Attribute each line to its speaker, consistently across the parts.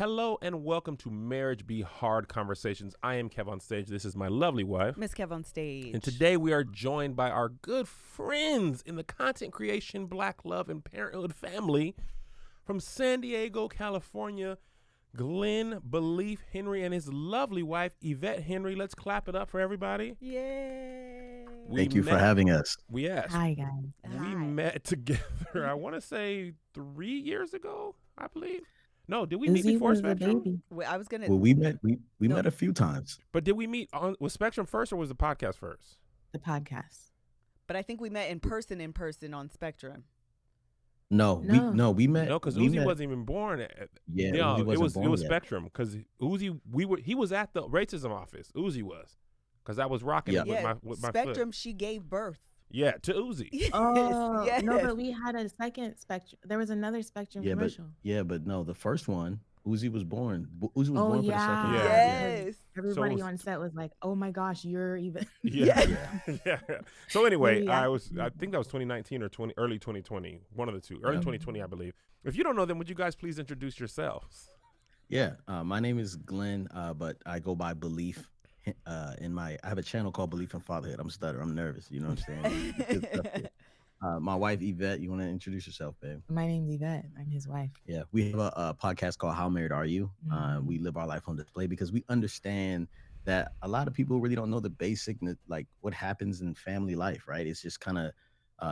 Speaker 1: Hello and welcome to Marriage Be Hard Conversations. I am KevOnStage. This is my lovely wife,
Speaker 2: MrsKevOnStage.
Speaker 1: and today we are joined by our good friends in the content creation, Black love, and parenthood family from San Diego, California, Glenn Beleaf Henry and his lovely wife, Yvette Henry. Let's clap it up for everybody.
Speaker 2: Yay.
Speaker 3: Thank you for having us.
Speaker 4: Hi, guys.
Speaker 1: We met together, I want to say 3 years ago, I believe. No, did we meet
Speaker 4: Uzi
Speaker 1: before
Speaker 4: was a
Speaker 1: Spectrum?
Speaker 4: baby.
Speaker 2: Well, I was gonna.
Speaker 3: Well, we met a few times.
Speaker 1: But did we meet with Spectrum first or was the podcast first?
Speaker 4: The podcast.
Speaker 2: But I think we met in person on Spectrum.
Speaker 3: No,
Speaker 4: No.
Speaker 3: we met.
Speaker 1: No, because
Speaker 3: we
Speaker 1: Uzi
Speaker 3: met-
Speaker 1: wasn't even born.
Speaker 3: Yeah,
Speaker 1: No,
Speaker 3: Uzi
Speaker 1: it
Speaker 3: wasn't
Speaker 1: was
Speaker 3: born yet.
Speaker 1: Spectrum because Uzi he was at the racism office. Uzi was because I was rocking
Speaker 3: Yeah.
Speaker 1: it with my
Speaker 2: Spectrum.
Speaker 1: foot.
Speaker 2: She gave birth.
Speaker 1: Yeah, to Uzi.
Speaker 4: Oh,
Speaker 2: yes.
Speaker 4: no, but we had a second Spectrum. There was another Spectrum
Speaker 3: Yeah,
Speaker 4: commercial.
Speaker 3: but no, the first one, Uzi was born. Uzi was born for the second.
Speaker 1: Yeah.
Speaker 2: Yes.
Speaker 4: Everybody
Speaker 1: So-
Speaker 4: on set was like, "Oh my gosh, you're even."
Speaker 1: Yeah. yeah. So anyway,
Speaker 4: Yeah.
Speaker 1: I think that was 2019 or early 2020, one of the two. Early 2020, I believe. If you don't know them, would you guys please introduce yourselves?
Speaker 3: Yeah. My name is Glenn, but I go by Beleaf. I have a channel called Beleaf in Fatherhood. I'm stuttering. I'm nervous. You know what I'm saying? Good stuff here. My wife Yvette. You want to introduce yourself, babe?
Speaker 4: My name's Yvette. I'm his wife.
Speaker 3: Yeah, we have a podcast called How Married Are You?
Speaker 4: Mhm.
Speaker 3: We live our life on display because we understand that a lot of people really don't know the basic, like what happens in family life, right? It's just kind of,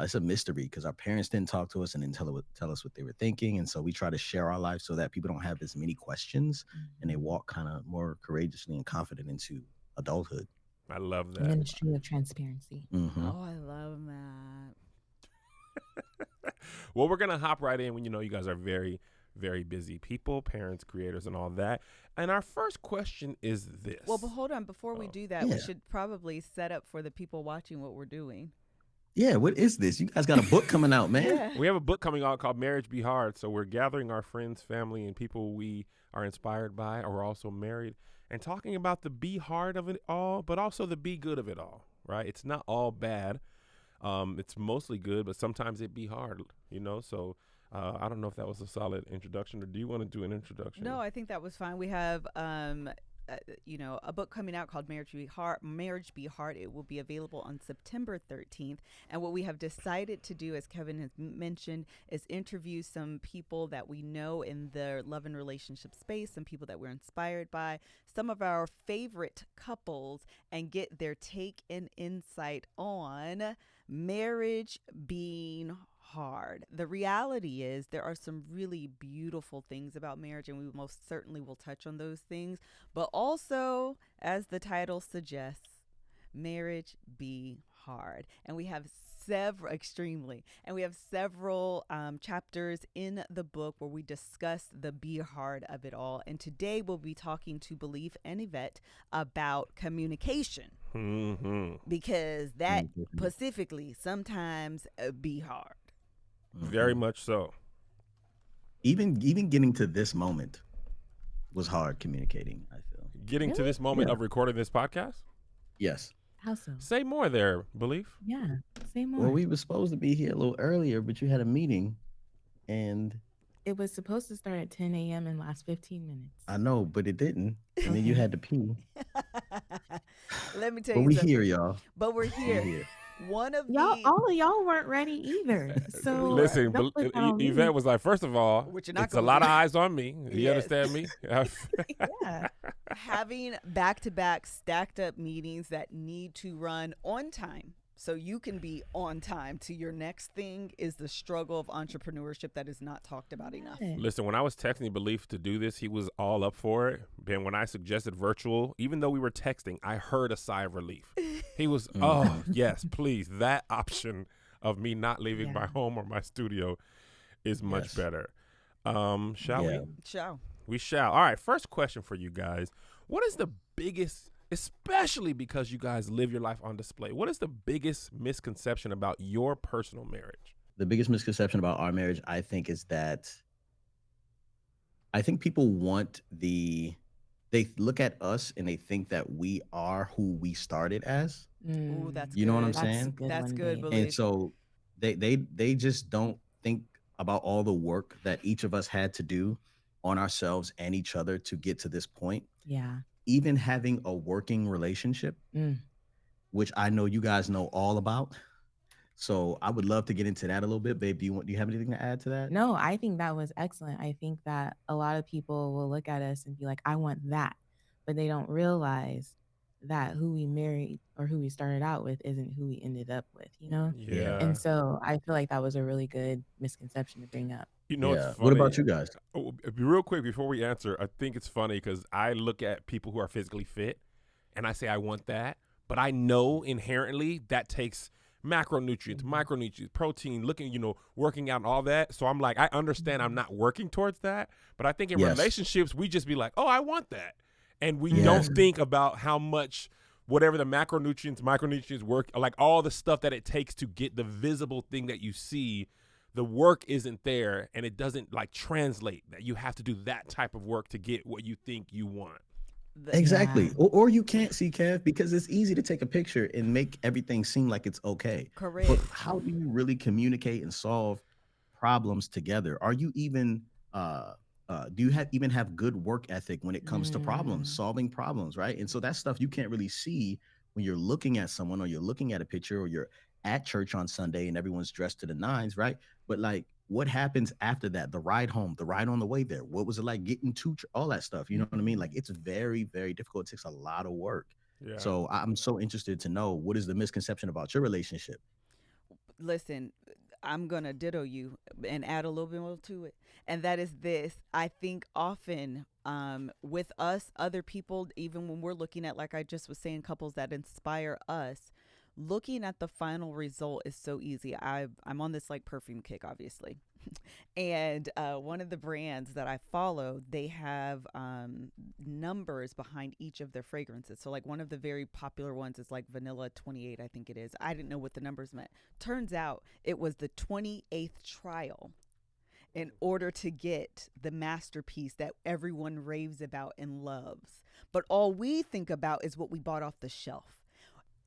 Speaker 3: it's a mystery because our parents didn't talk to us and didn't tell us what they were thinking. And so we try to share our life so that people don't have as many questions and they walk kind of more courageously and confident into adulthood.
Speaker 1: I love
Speaker 4: The
Speaker 1: that.
Speaker 4: Ministry of Transparency.
Speaker 3: Mhm.
Speaker 2: Oh, I love that.
Speaker 1: Well, we're gonna hop right in when you guys are very, very busy people, parents, creators, and all that. And our first question is this.
Speaker 2: Well, but hold on. Before we
Speaker 1: Oh.
Speaker 2: do that,
Speaker 3: Yeah.
Speaker 2: we should probably set up for the people watching what we're doing.
Speaker 3: Yeah, what is this? You guys got a book coming out, man.
Speaker 1: We have a book coming out called Marriage Be Hard. So we're gathering our friends, family, and people we are inspired by or also married and talking about the be hard of it all, but also the be good of it all, right? It's not all bad. It's mostly good, but sometimes it be hard, So I don't know if that was a solid introduction, or do you want to do an introduction?
Speaker 2: No, I think that was fine. We have, a book coming out called Marriage Be Hard. Marriage Be Hard. It will be available on September 13th. And what we have decided to do, as Kevin has mentioned, is interview some people that we know in the love and relationship space, some people that we're inspired by, some of our favorite couples, and get their take and insight on marriage being hard. The reality is there are some really beautiful things about marriage, and we most certainly will touch on those things. But also, as the title suggests, marriage be hard. And we have several chapters in the book where we discuss the be hard of it all. And today we'll be talking to Beleaf and Yvette about communication, because that specifically sometimes be hard.
Speaker 1: Very much so.
Speaker 3: Even getting to this moment was hard communicating, I feel.
Speaker 1: Getting to
Speaker 4: Really?
Speaker 1: this moment
Speaker 3: Yeah.
Speaker 1: of recording this podcast?
Speaker 3: Yes.
Speaker 4: How so?
Speaker 1: Say more there, Beleaf.
Speaker 4: Yeah. Say more.
Speaker 3: Well, we were supposed to be here a little earlier, but you had a meeting, and
Speaker 4: It was supposed to start at 10 a.m. and last 15 minutes.
Speaker 3: I know, but it didn't. And then you
Speaker 4: Okay.
Speaker 3: had to pee.
Speaker 2: Let me tell
Speaker 3: But
Speaker 2: you
Speaker 3: we
Speaker 2: something.
Speaker 3: here, y'all.
Speaker 2: But we're
Speaker 3: We
Speaker 2: here.
Speaker 3: here.
Speaker 2: One of
Speaker 4: Y'all,
Speaker 2: the
Speaker 4: all of y'all weren't ready either. So
Speaker 1: Listen,
Speaker 4: don't put that on me.
Speaker 1: Yvette was like, first of all,
Speaker 2: Which you're not
Speaker 1: it's a
Speaker 2: gonna
Speaker 1: lot
Speaker 2: do.
Speaker 1: of eyes on me. You
Speaker 2: Yes.
Speaker 1: understand me?
Speaker 4: Yeah.
Speaker 2: having back-to-back stacked up meetings that need to run on time so you can be on time to your next thing is the struggle of entrepreneurship that is not talked about enough.
Speaker 1: Listen, when I was texting Beleaf to do this, he was all up for it. Then when I suggested virtual, even though we were texting, I heard a sigh of relief. He was, oh, yes, please. That option of me not leaving my
Speaker 4: Yeah.
Speaker 1: home or my studio is much
Speaker 3: Yes.
Speaker 1: better. Shall
Speaker 3: Yeah.
Speaker 1: we?
Speaker 2: Ciao.
Speaker 1: We shall. All right, first question for you guys. What is the biggest, especially because you guys live your life on display, what is the biggest misconception about your personal marriage?
Speaker 3: The biggest misconception about our marriage, I think, is that I think people they look at us and they think that we are who we started as.
Speaker 2: Ooh, that's
Speaker 3: You know what I'm
Speaker 2: good.
Speaker 4: That's
Speaker 3: saying?
Speaker 4: good
Speaker 2: That's
Speaker 4: one,
Speaker 2: good,
Speaker 4: babe.
Speaker 2: Beleaf.
Speaker 3: And so they just don't think about all the work that each of us had to do on ourselves and each other to get to this point.
Speaker 4: Yeah.
Speaker 3: Even having a working relationship,
Speaker 4: Mm.
Speaker 3: which I know you guys know all about. So I would love to get into that a little bit, babe. Do you have anything to add to that?
Speaker 4: No, I think that was excellent. I think that a lot of people will look at us and be like, I want that. But they don't realize that who we married or who we started out with isn't who we ended up with, you know?
Speaker 3: Yeah.
Speaker 4: And so I feel like that was a really good misconception to bring up.
Speaker 1: You know, it's
Speaker 3: Yeah.
Speaker 1: funny.
Speaker 3: What about you guys?
Speaker 1: Oh, real quick before we answer, I think it's funny because I look at people who are physically fit and I say I want that, but I know inherently that takes macronutrients, micronutrients, protein, working out and all that. So I'm like, I understand I'm not working towards that, but I think in
Speaker 3: Yes.
Speaker 1: relationships, we just be like, oh, I want that. And we
Speaker 3: Yes.
Speaker 1: don't think about how much whatever the macronutrients, micronutrients work, like all the stuff that it takes to get the visible thing that you see. The work isn't there and it doesn't like translate that you have to do that type of work to get what you think you want.
Speaker 3: Exactly.
Speaker 4: Yeah.
Speaker 3: Or you can't see, Kev, because it's easy to take a picture and make everything seem like it's okay.
Speaker 2: Correct.
Speaker 3: But how do you really communicate and solve problems together? Are you even do you even have good work ethic when it comes to problems, solving problems, right? And so that's stuff you can't really see when you're looking at someone or you're looking at a picture or you're at church on Sunday and everyone's dressed to the nines, right? But like what happens after that? The ride home, the ride on the way there. What was it like getting to all that stuff? You know what I mean? Like it's very, very difficult. It takes a lot of work.
Speaker 1: Yeah.
Speaker 3: So I'm so interested to know what is the misconception about your relationship?
Speaker 2: Listen, I'm going to ditto you and add a little bit more to it. And that is this. I think often with us, other people, even when we're looking at, like I just was saying, couples that inspire us, looking at the final result is so easy. I'm on this like perfume kick, obviously. And one of the brands that I follow, they have numbers behind each of their fragrances. So like one of the very popular ones is like Vanilla 28, I think it is. I didn't know what the numbers meant. Turns out it was the 28th trial in order to get the masterpiece that everyone raves about and loves. But all we think about is what we bought off the shelf.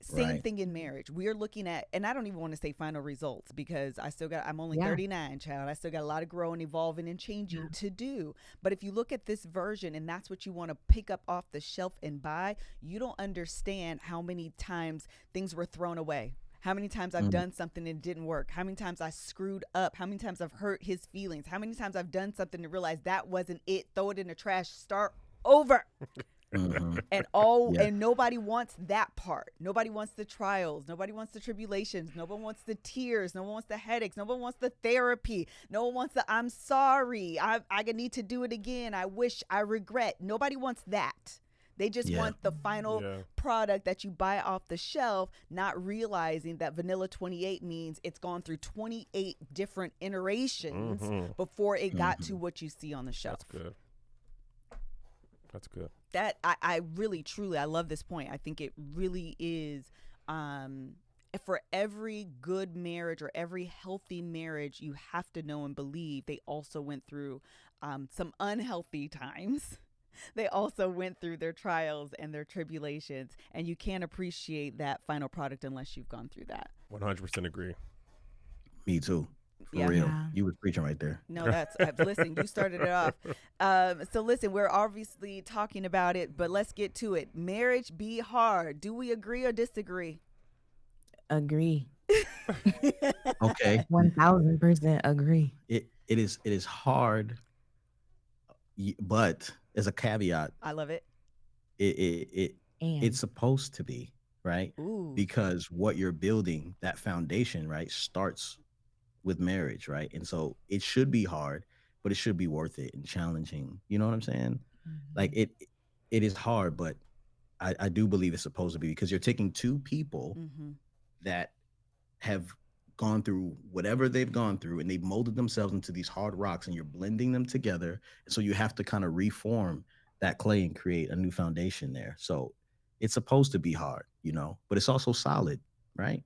Speaker 2: Same
Speaker 3: Right.
Speaker 2: thing in marriage. We are looking at, and I don't even want to say final results because I'm only 39, child. I still got a lot of growing, evolving, and changing to do. But if you look at this version and that's what you want to pick up off the shelf and buy, you don't understand how many times things were thrown away. How many times I've done something and it didn't work. How many times I screwed up. How many times I've hurt his feelings. How many times I've done something to realize that wasn't it. Throw it in the trash. Start over. And nobody wants that part. Nobody wants the trials. Nobody wants the tribulations. No one wants the tears. No one wants the headaches. No one wants the therapy. No one wants the I'm sorry. I need to do it again. I wish. I regret. Nobody wants that. They just want the final product that you buy off the shelf, not realizing that Vanilla 28 means it's gone through 28 different iterations before it got to what you see on the shelf.
Speaker 1: That's good.
Speaker 2: That I really, truly, I love this point. I think it really is for every good marriage or every healthy marriage, you have to know and believe they also went through some unhealthy times. They also went through their trials and their tribulations, and you can't appreciate that final product unless you've gone through that.
Speaker 1: 100% agree.
Speaker 3: Me too. For real.
Speaker 4: Yeah.
Speaker 3: You was preaching right there.
Speaker 2: No, that's listen, you started it off. So listen, we're obviously talking about it, but let's get to it. Marriage be hard. Do we agree or disagree?
Speaker 4: Agree.
Speaker 3: Okay.
Speaker 4: 1000% agree.
Speaker 3: It is hard, but as a caveat,
Speaker 2: I love it.
Speaker 4: And
Speaker 3: it's supposed to be, right?
Speaker 2: Ooh.
Speaker 3: Because what you're building, that foundation, right, starts with marriage, right? And so it should be hard, but it should be worth it and challenging. You know what I'm saying? Like it is hard, but I do believe it's supposed to be, because you're taking two people that have gone through whatever they've gone through and they've molded themselves into these hard rocks, and you're blending them together. And so you have to kind of reform that clay and create a new foundation there. So it's supposed to be hard, you know, but it's also solid, right?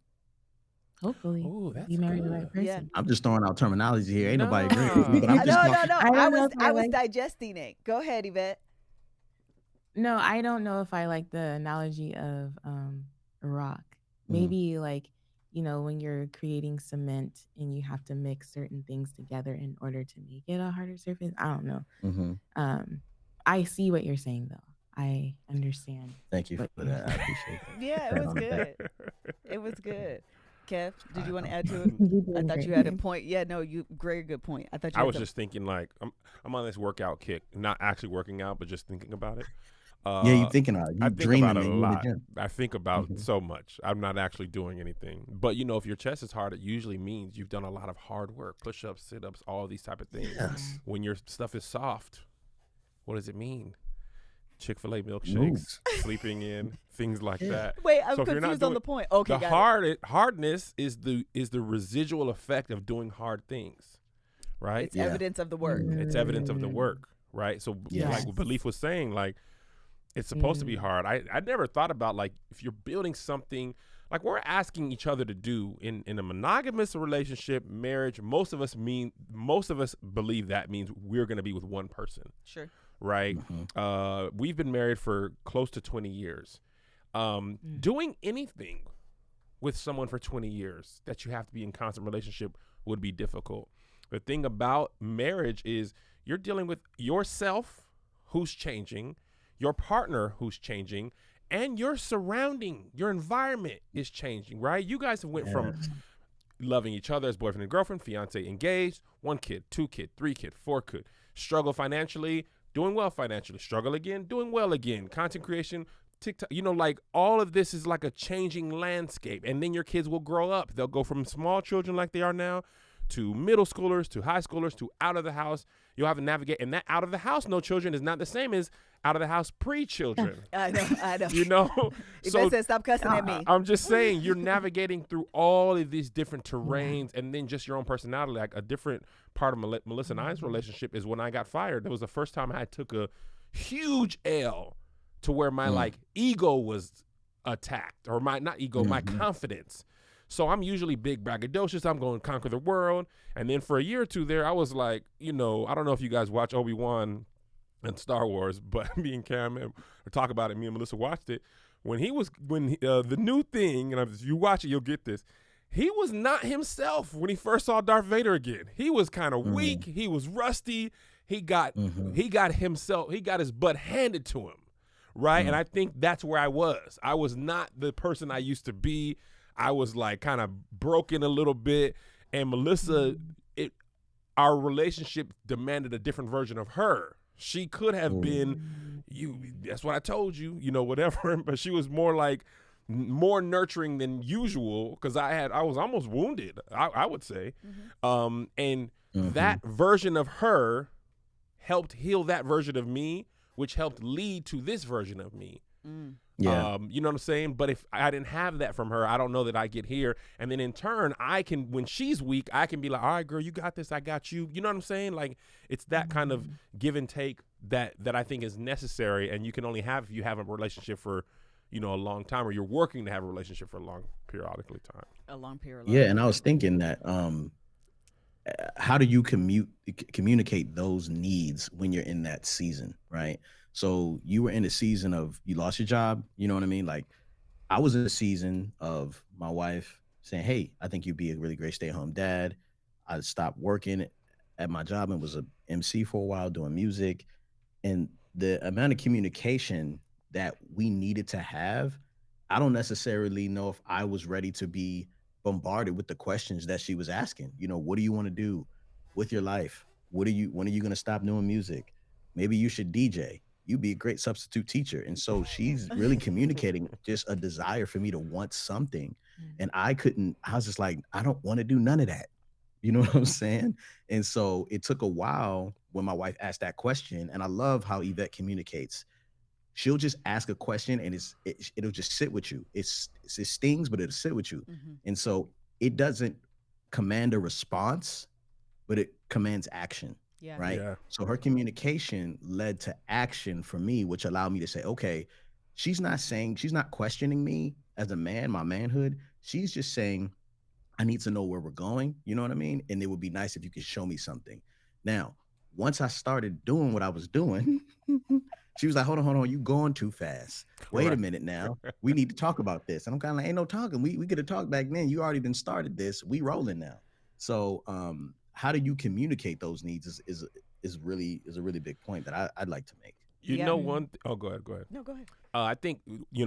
Speaker 4: hopefully
Speaker 1: Oh, that's
Speaker 4: you marry the
Speaker 1: good.
Speaker 4: right person.
Speaker 2: Yeah.
Speaker 3: I'm just throwing out terminology here. Ain't nobody agreeing with me, but
Speaker 1: No.
Speaker 3: I'm just talking.
Speaker 2: No.
Speaker 4: I don't know if
Speaker 2: I
Speaker 4: I
Speaker 2: was
Speaker 4: like-
Speaker 2: digesting it. Go ahead, Yvette.
Speaker 4: No, I don't know if I like the analogy of a rock. Maybe like when you're creating cement and you have to mix certain things together in order to make it a harder surface. I don't know.
Speaker 3: Mm-hmm.
Speaker 4: Um, I see what you're saying though. I understand
Speaker 3: Thank you
Speaker 4: what
Speaker 3: for
Speaker 4: you're
Speaker 3: that. I
Speaker 4: saying.
Speaker 3: appreciate that.
Speaker 2: Yeah, it
Speaker 3: Pat
Speaker 2: was
Speaker 3: on the back.
Speaker 2: good. It was good. Kev, did
Speaker 1: I,
Speaker 2: you want to add to it?
Speaker 1: um,
Speaker 4: You're
Speaker 2: I
Speaker 4: doing
Speaker 2: thought
Speaker 4: great.
Speaker 2: you had a point. Yeah, no, you very good point. I thought you
Speaker 1: I
Speaker 2: had
Speaker 1: was
Speaker 2: some.
Speaker 1: just thinking like I'm on this workout kick, not actually working out, but just thinking about it.
Speaker 3: Yeah, you
Speaker 1: Uh,
Speaker 3: thinking about it.
Speaker 1: I
Speaker 3: You
Speaker 1: think about
Speaker 3: dreaming,
Speaker 1: it a
Speaker 3: man. You in the
Speaker 1: lot.
Speaker 3: gym.
Speaker 1: I think about
Speaker 3: Hmm.
Speaker 1: so much. I'm not actually doing anything. But if your chest is hard, it usually means you've done a lot of hard work, push-ups, sit-ups, all these type of things.
Speaker 3: Yes.
Speaker 1: When your stuff is soft, what does it mean? Chick-fil-A milkshakes,
Speaker 3: Moves.
Speaker 1: sleeping in, things like
Speaker 3: Yeah.
Speaker 1: that.
Speaker 2: Wait, I'm
Speaker 1: So if you're not
Speaker 2: confused on
Speaker 1: doing
Speaker 2: the point. Okay,
Speaker 1: the
Speaker 2: got it.
Speaker 1: hardness is the residual effect of doing hard things, right?
Speaker 2: It's
Speaker 3: Yeah.
Speaker 2: evidence of the work.
Speaker 1: It's evidence of the
Speaker 4: Mm,
Speaker 1: work, right? So
Speaker 3: Yes.
Speaker 1: like what
Speaker 4: yes.
Speaker 1: Beleaf was saying, like it's supposed to be
Speaker 4: Mm,
Speaker 1: hard. I never thought about like if you're building something like we're asking each other to do in a monogamous relationship, marriage, most of us believe that means we're gonna be with one person,
Speaker 2: Sure.
Speaker 1: right?
Speaker 3: Hmm.
Speaker 1: We've been married for close to 20 years.
Speaker 4: mm,
Speaker 1: Doing anything with someone for 20 years that you have to be in constant relationship would be difficult. The thing about marriage is you're dealing with yourself who's changing, your partner who's changing, and your surrounding, your environment is changing, right? You guys have went from
Speaker 3: Yes.
Speaker 1: loving each other as boyfriend and girlfriend, fiance engaged, 1 kid, 2 kid, 3 kid, 4 kid, struggle financially, doing well financially, struggle again, doing well again, content creation, TikTok, like all of this is like a changing landscape. And then your kids will grow up. They'll go from small children like they are now to middle schoolers, to high schoolers, to out of the house. You'll have to navigate. And that out of the house, no children is not the same as out of the house pre-children.
Speaker 2: I know. I know.
Speaker 1: You know?
Speaker 2: Yvette said, "Stop cussing at me."
Speaker 1: I'm just saying you're navigating through all of these different terrains and then just your own personality. Like a different part of Melissa and I's relationship is when I got fired. That was the first time I took a huge L to where my like ego was attacked, or my not ego, my
Speaker 3: Hmm.
Speaker 1: confidence. So I'm usually big braggadocious. I'm going to conquer the world. And then for a year or two there, I was like, I don't know if you guys watch Obi-Wan and Star Wars, but me and Cam or talk about it. Me and Melissa watched it when the new thing, and if you watch it, you'll get this. He was not himself when he first saw Darth Vader again. He was kind of weak. He was rusty. He got himself. He got his butt handed to him, right? And I think that's where I was. I was not the person I used to be. I was like kind of broken a little bit. And Melissa, our relationship demanded a different version of her. She could have been that's what I told you, whatever. But she was more nurturing than usual because I was almost wounded, I would say. And that version of her helped heal that version of me, which helped lead to this version of me.
Speaker 3: Yeah.
Speaker 1: You know what I'm saying? But if I didn't have that from her, I don't know that I get here. And then in turn, I can, when she's weak, I can be like, all right, girl, you got this. I got you. You know what I'm saying? Like it's that kind of give and take that I think is necessary. And you can only have if you have a relationship for, a long time, or you're working to have a relationship for a long periodically time.
Speaker 2: A long period.
Speaker 3: Yeah, and I was thinking that how do you communicate those needs when you're in that season, right? So you were in a season of you lost your job, you know what I mean? Like I was in a season of my wife saying, "Hey, I think you'd be a really great stay-at-home dad." I stopped working at my job and was a MC for a while doing music, and the amount of communication that we needed to have, I don't necessarily know if I was ready to be bombarded with the questions that she was asking. What do you want to do with your life? When are you going to stop doing music? Maybe you should DJ. You'd be a great substitute teacher. And so she's really communicating just a desire for me to want something. And I was just like, I don't want to do none of that. You know what I'm saying? And so it took a while when my wife asked that question. And I love how Yvette communicates. She'll just ask a question and it'll just sit with you. It stings, but it'll sit with you. And so it doesn't command a response, but it commands action.
Speaker 2: Yeah.
Speaker 3: Right.
Speaker 1: Yeah.
Speaker 3: So her communication led to action for me, which allowed me to say, okay, she's not questioning me as a man, my manhood. She's just saying, I need to know where we're going. You know what I mean? And it would be nice if you could show me something. Now, once I started doing what I was doing, she was like, hold on, you going too fast. wait a
Speaker 1: Right.
Speaker 3: minute now, we need to talk about this. And I'm kind of like, ain't no talking. We could have talked back then. You already done started this. We rolling now. So how do you communicate those needs is a really big point that I'd like to make.
Speaker 1: You
Speaker 2: Yeah.
Speaker 1: know oh, go ahead.
Speaker 2: No, go ahead.
Speaker 1: I think,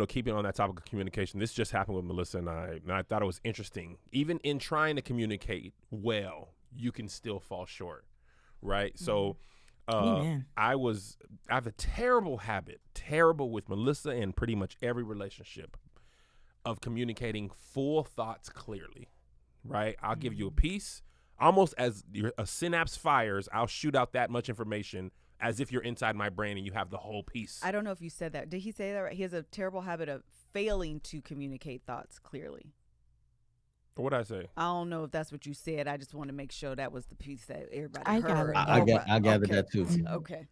Speaker 1: keeping on that topic of communication, this just happened with Melissa and I thought it was interesting. Even in trying to communicate well, you can still fall short, right? So
Speaker 4: Amen.
Speaker 1: I have a terrible habit, terrible with Melissa and pretty much every relationship, of communicating full thoughts clearly, right? I'll give you a piece, almost as a synapse fires, I'll shoot out that much information as if you're inside my brain and you have the whole piece.
Speaker 2: I don't know if you said that. Did he say that right? He has a terrible habit of failing to communicate thoughts clearly.
Speaker 1: What did I say?
Speaker 2: I don't know if that's what you said. I just want to make sure that was the piece that everybody
Speaker 4: I
Speaker 2: heard.
Speaker 4: gathered that.
Speaker 3: I gathered
Speaker 2: Okay.
Speaker 3: that too.
Speaker 2: Okay.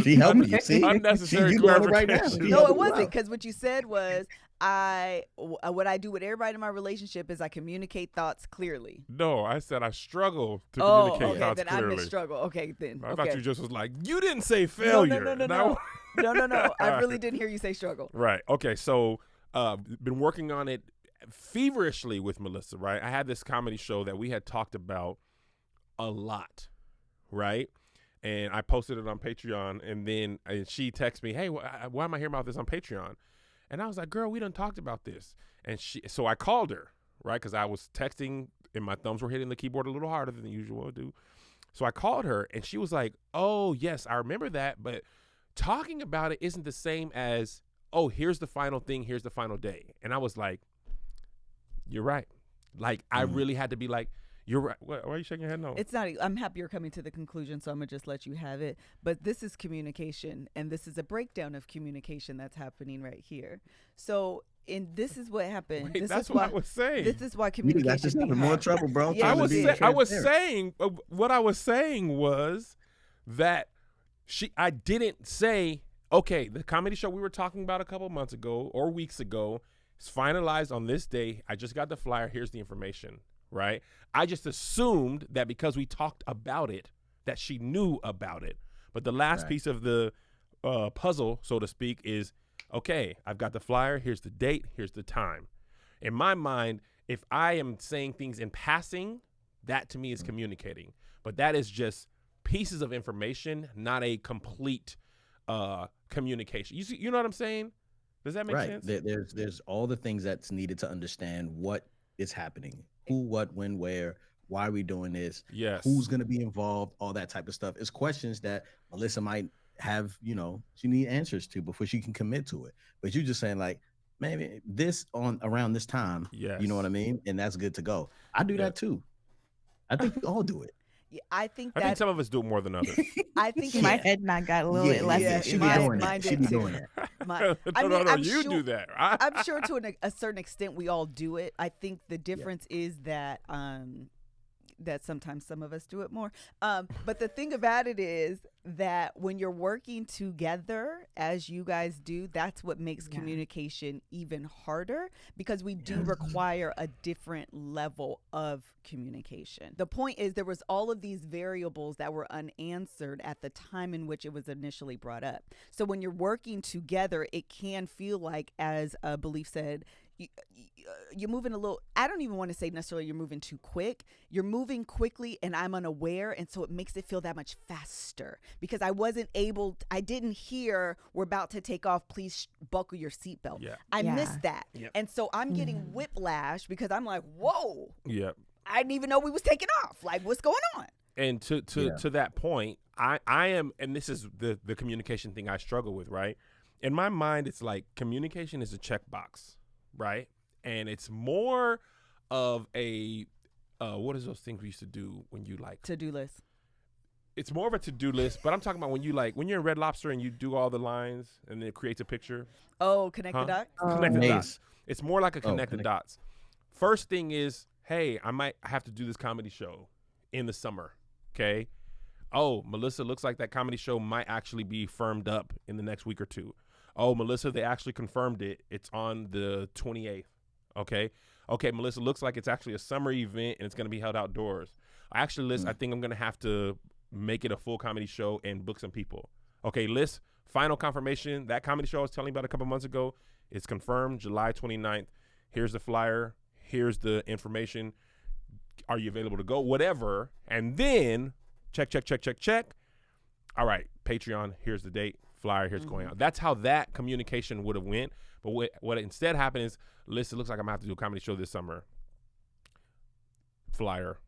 Speaker 3: She helped me. You see,
Speaker 1: Unnecessary
Speaker 3: you doing it right now.
Speaker 1: clarification.
Speaker 3: She
Speaker 2: No,
Speaker 3: helped
Speaker 2: it
Speaker 3: you
Speaker 2: wasn't,
Speaker 3: out.
Speaker 2: because what you said was what I do with everybody in my relationship is I communicate thoughts clearly.
Speaker 1: No, I said I struggle to
Speaker 2: Oh,
Speaker 1: communicate
Speaker 2: okay,
Speaker 1: thoughts
Speaker 2: then I
Speaker 1: clearly.
Speaker 2: missed struggle. Okay, then.
Speaker 1: I
Speaker 2: Okay.
Speaker 1: thought you just was like, you didn't say
Speaker 2: No,
Speaker 1: failure.
Speaker 2: no.
Speaker 1: And I-
Speaker 2: No. I really didn't hear you say struggle.
Speaker 1: Right. Okay. So, been working on it feverishly with Melissa. Right. I had this comedy show that we had talked about a lot. Right. And I posted it on Patreon, and then she texted me, "Hey, why am I hearing about this on Patreon?" And I was like, "Girl, we done talked about this." And so I called her, right, because I was texting and my thumbs were hitting the keyboard a little harder than usual do. So I called her, and she was like, "Oh, yes, I remember that, but talking about it isn't the same as, oh, here's the final thing, here's the final day." And I was like, "You're right." Like, I really had to be like, "You're right." Why are you shaking your head? No.
Speaker 2: It's not. I'm happy you're coming to the conclusion, so I'm gonna just let you have it. But this is communication, and this is a breakdown of communication that's happening right here. So, this is what happened.
Speaker 1: Wait,
Speaker 2: this
Speaker 1: that's
Speaker 2: is
Speaker 1: what
Speaker 2: why,
Speaker 1: I was saying.
Speaker 2: This is why
Speaker 3: You
Speaker 2: communication.
Speaker 3: got yourself
Speaker 2: be
Speaker 3: in more
Speaker 2: hard.
Speaker 3: trouble, bro.
Speaker 2: Yeah,
Speaker 1: I
Speaker 3: trying to
Speaker 1: was
Speaker 3: be
Speaker 1: saying what I was saying was that I didn't say, okay, the comedy show we were talking about a couple months ago or weeks ago is finalized on this day. I just got the flyer. Here's the information, right? I just assumed that because we talked about it, that she knew about it. But the last
Speaker 3: Right.
Speaker 1: piece of the puzzle, so to speak, is, okay, I've got the flyer. Here's the date. Here's the time. In my mind, if I am saying things in passing, that to me is communicating. But that is just pieces of information, not a complete communication. You know what I'm saying? Does that make
Speaker 3: Right.
Speaker 1: sense?
Speaker 3: There's all the things that's needed to understand what is happening, who, what, when, where, why are we doing this,
Speaker 1: Yes.
Speaker 3: who's going to be involved, all that type of stuff. It's questions that Melissa might have, she need answers to before she can commit to it. But you're just saying like, maybe this on around this time,
Speaker 1: Yes.
Speaker 3: you know what I mean? And that's good to go. I do
Speaker 1: Yeah.
Speaker 3: that too. I think we all do it.
Speaker 2: Yeah, I think
Speaker 1: I
Speaker 2: that.
Speaker 1: think some of us do it more than others.
Speaker 2: I think
Speaker 3: Yeah.
Speaker 4: My head not got a little bit less.
Speaker 2: yeah,
Speaker 3: she be
Speaker 2: mine-
Speaker 3: doing
Speaker 2: mine
Speaker 3: that. She
Speaker 2: did
Speaker 3: be
Speaker 2: too.
Speaker 3: doing that.
Speaker 2: no,
Speaker 1: no,
Speaker 2: I'm
Speaker 1: you
Speaker 2: sure,
Speaker 1: do that.
Speaker 2: I'm sure to a certain extent we all do it. I think the difference is that that sometimes some of us do it more. But the thing about it is that when you're working together, as you guys do, that's what makes
Speaker 4: Yeah.
Speaker 2: communication even harder, because we do require a different level of communication. The point is there was all of these variables that were unanswered at the time in which it was initially brought up. So when you're working together, it can feel like, as Beleaf said, you're moving a little. I don't even want to say necessarily you're moving too quick. You're moving quickly and I'm unaware, and so it makes it feel that much faster because I didn't hear we're about to take off, please buckle your seatbelt.
Speaker 1: Yeah.
Speaker 2: I
Speaker 4: Yeah.
Speaker 2: missed that.
Speaker 1: Yep.
Speaker 2: And so I'm getting whiplash because I'm like, whoa,
Speaker 1: Yeah.
Speaker 2: I didn't even know we was taking off. Like, what's going on?
Speaker 1: And to that point, I am, and this is the communication thing I struggle with, right? In my mind, it's like communication is a checkbox, right? And it's more of a what is those things we used to do when you like
Speaker 2: To-do list.
Speaker 1: it's more of a to-do list, but I'm talking about when you're in Red Lobster and you do all the lines and then it creates a picture.
Speaker 2: Oh, connect the
Speaker 1: Huh?
Speaker 2: dots.
Speaker 1: Connect the
Speaker 3: Maze.
Speaker 1: dots. It's more like a connect the
Speaker 3: connect-
Speaker 1: dots. First thing is, hey, I might have to do this comedy show in the summer. Okay. Oh, Melissa, looks like that comedy show might actually be firmed up in the next week or two. Oh, Melissa, they actually confirmed it. It's on the 28th. Okay. Okay, Melissa, looks like it's actually a summer event and it's going to be held outdoors. Actually, Liz, I think I'm going to have to make it a full comedy show and book some people. Okay, list, final confirmation. That comedy show I was telling you about a couple months ago, it's confirmed July 29th. Here's the flyer. Here's the information. Are you available to go? Whatever. And then check. All right, Patreon, here's the date. Flyer, here's going out. That's how that communication would have went. But what instead happened is, listen, it looks like I'm going to have to do a comedy show this summer. Flyer.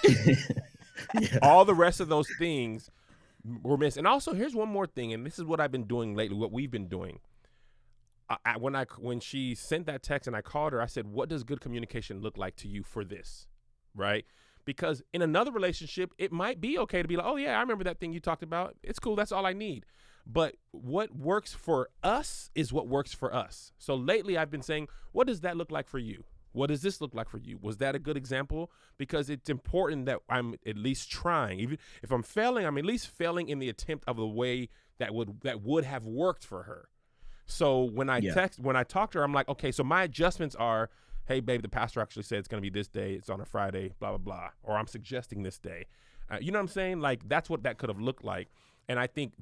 Speaker 3: Yeah.
Speaker 1: All the rest of those things were missed. And also, here's one more thing, and this is what I've been doing lately, what we've been doing. When she sent that text and I called her, I said, what does good communication look like to you for this, right? Because in another relationship, it might be okay to be like, oh, yeah, I remember that thing you talked about. It's cool. That's all I need. But what works for us is what works for us. So lately I've been saying, what does that look like for you? What does this look like for you? Was that a good example? Because it's important that I'm at least trying. Even if I'm failing, I'm at least failing in the attempt of the way that would have worked for her. So when I talk to her, I'm like, okay, so my adjustments are, hey, babe, the pastor actually said it's going to be this day. It's on a Friday, blah, blah, blah. Or I'm suggesting this day. You know what I'm saying? Like, that's what that could have looked like. And I think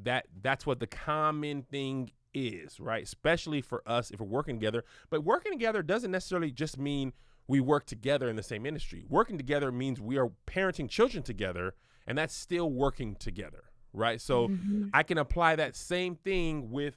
Speaker 1: that's what the common thing is, right? Especially for us if we're working together. But working together doesn't necessarily just mean we work together in the same industry. Working together means we are parenting children together, and that's still working together, right? So I can apply that same thing with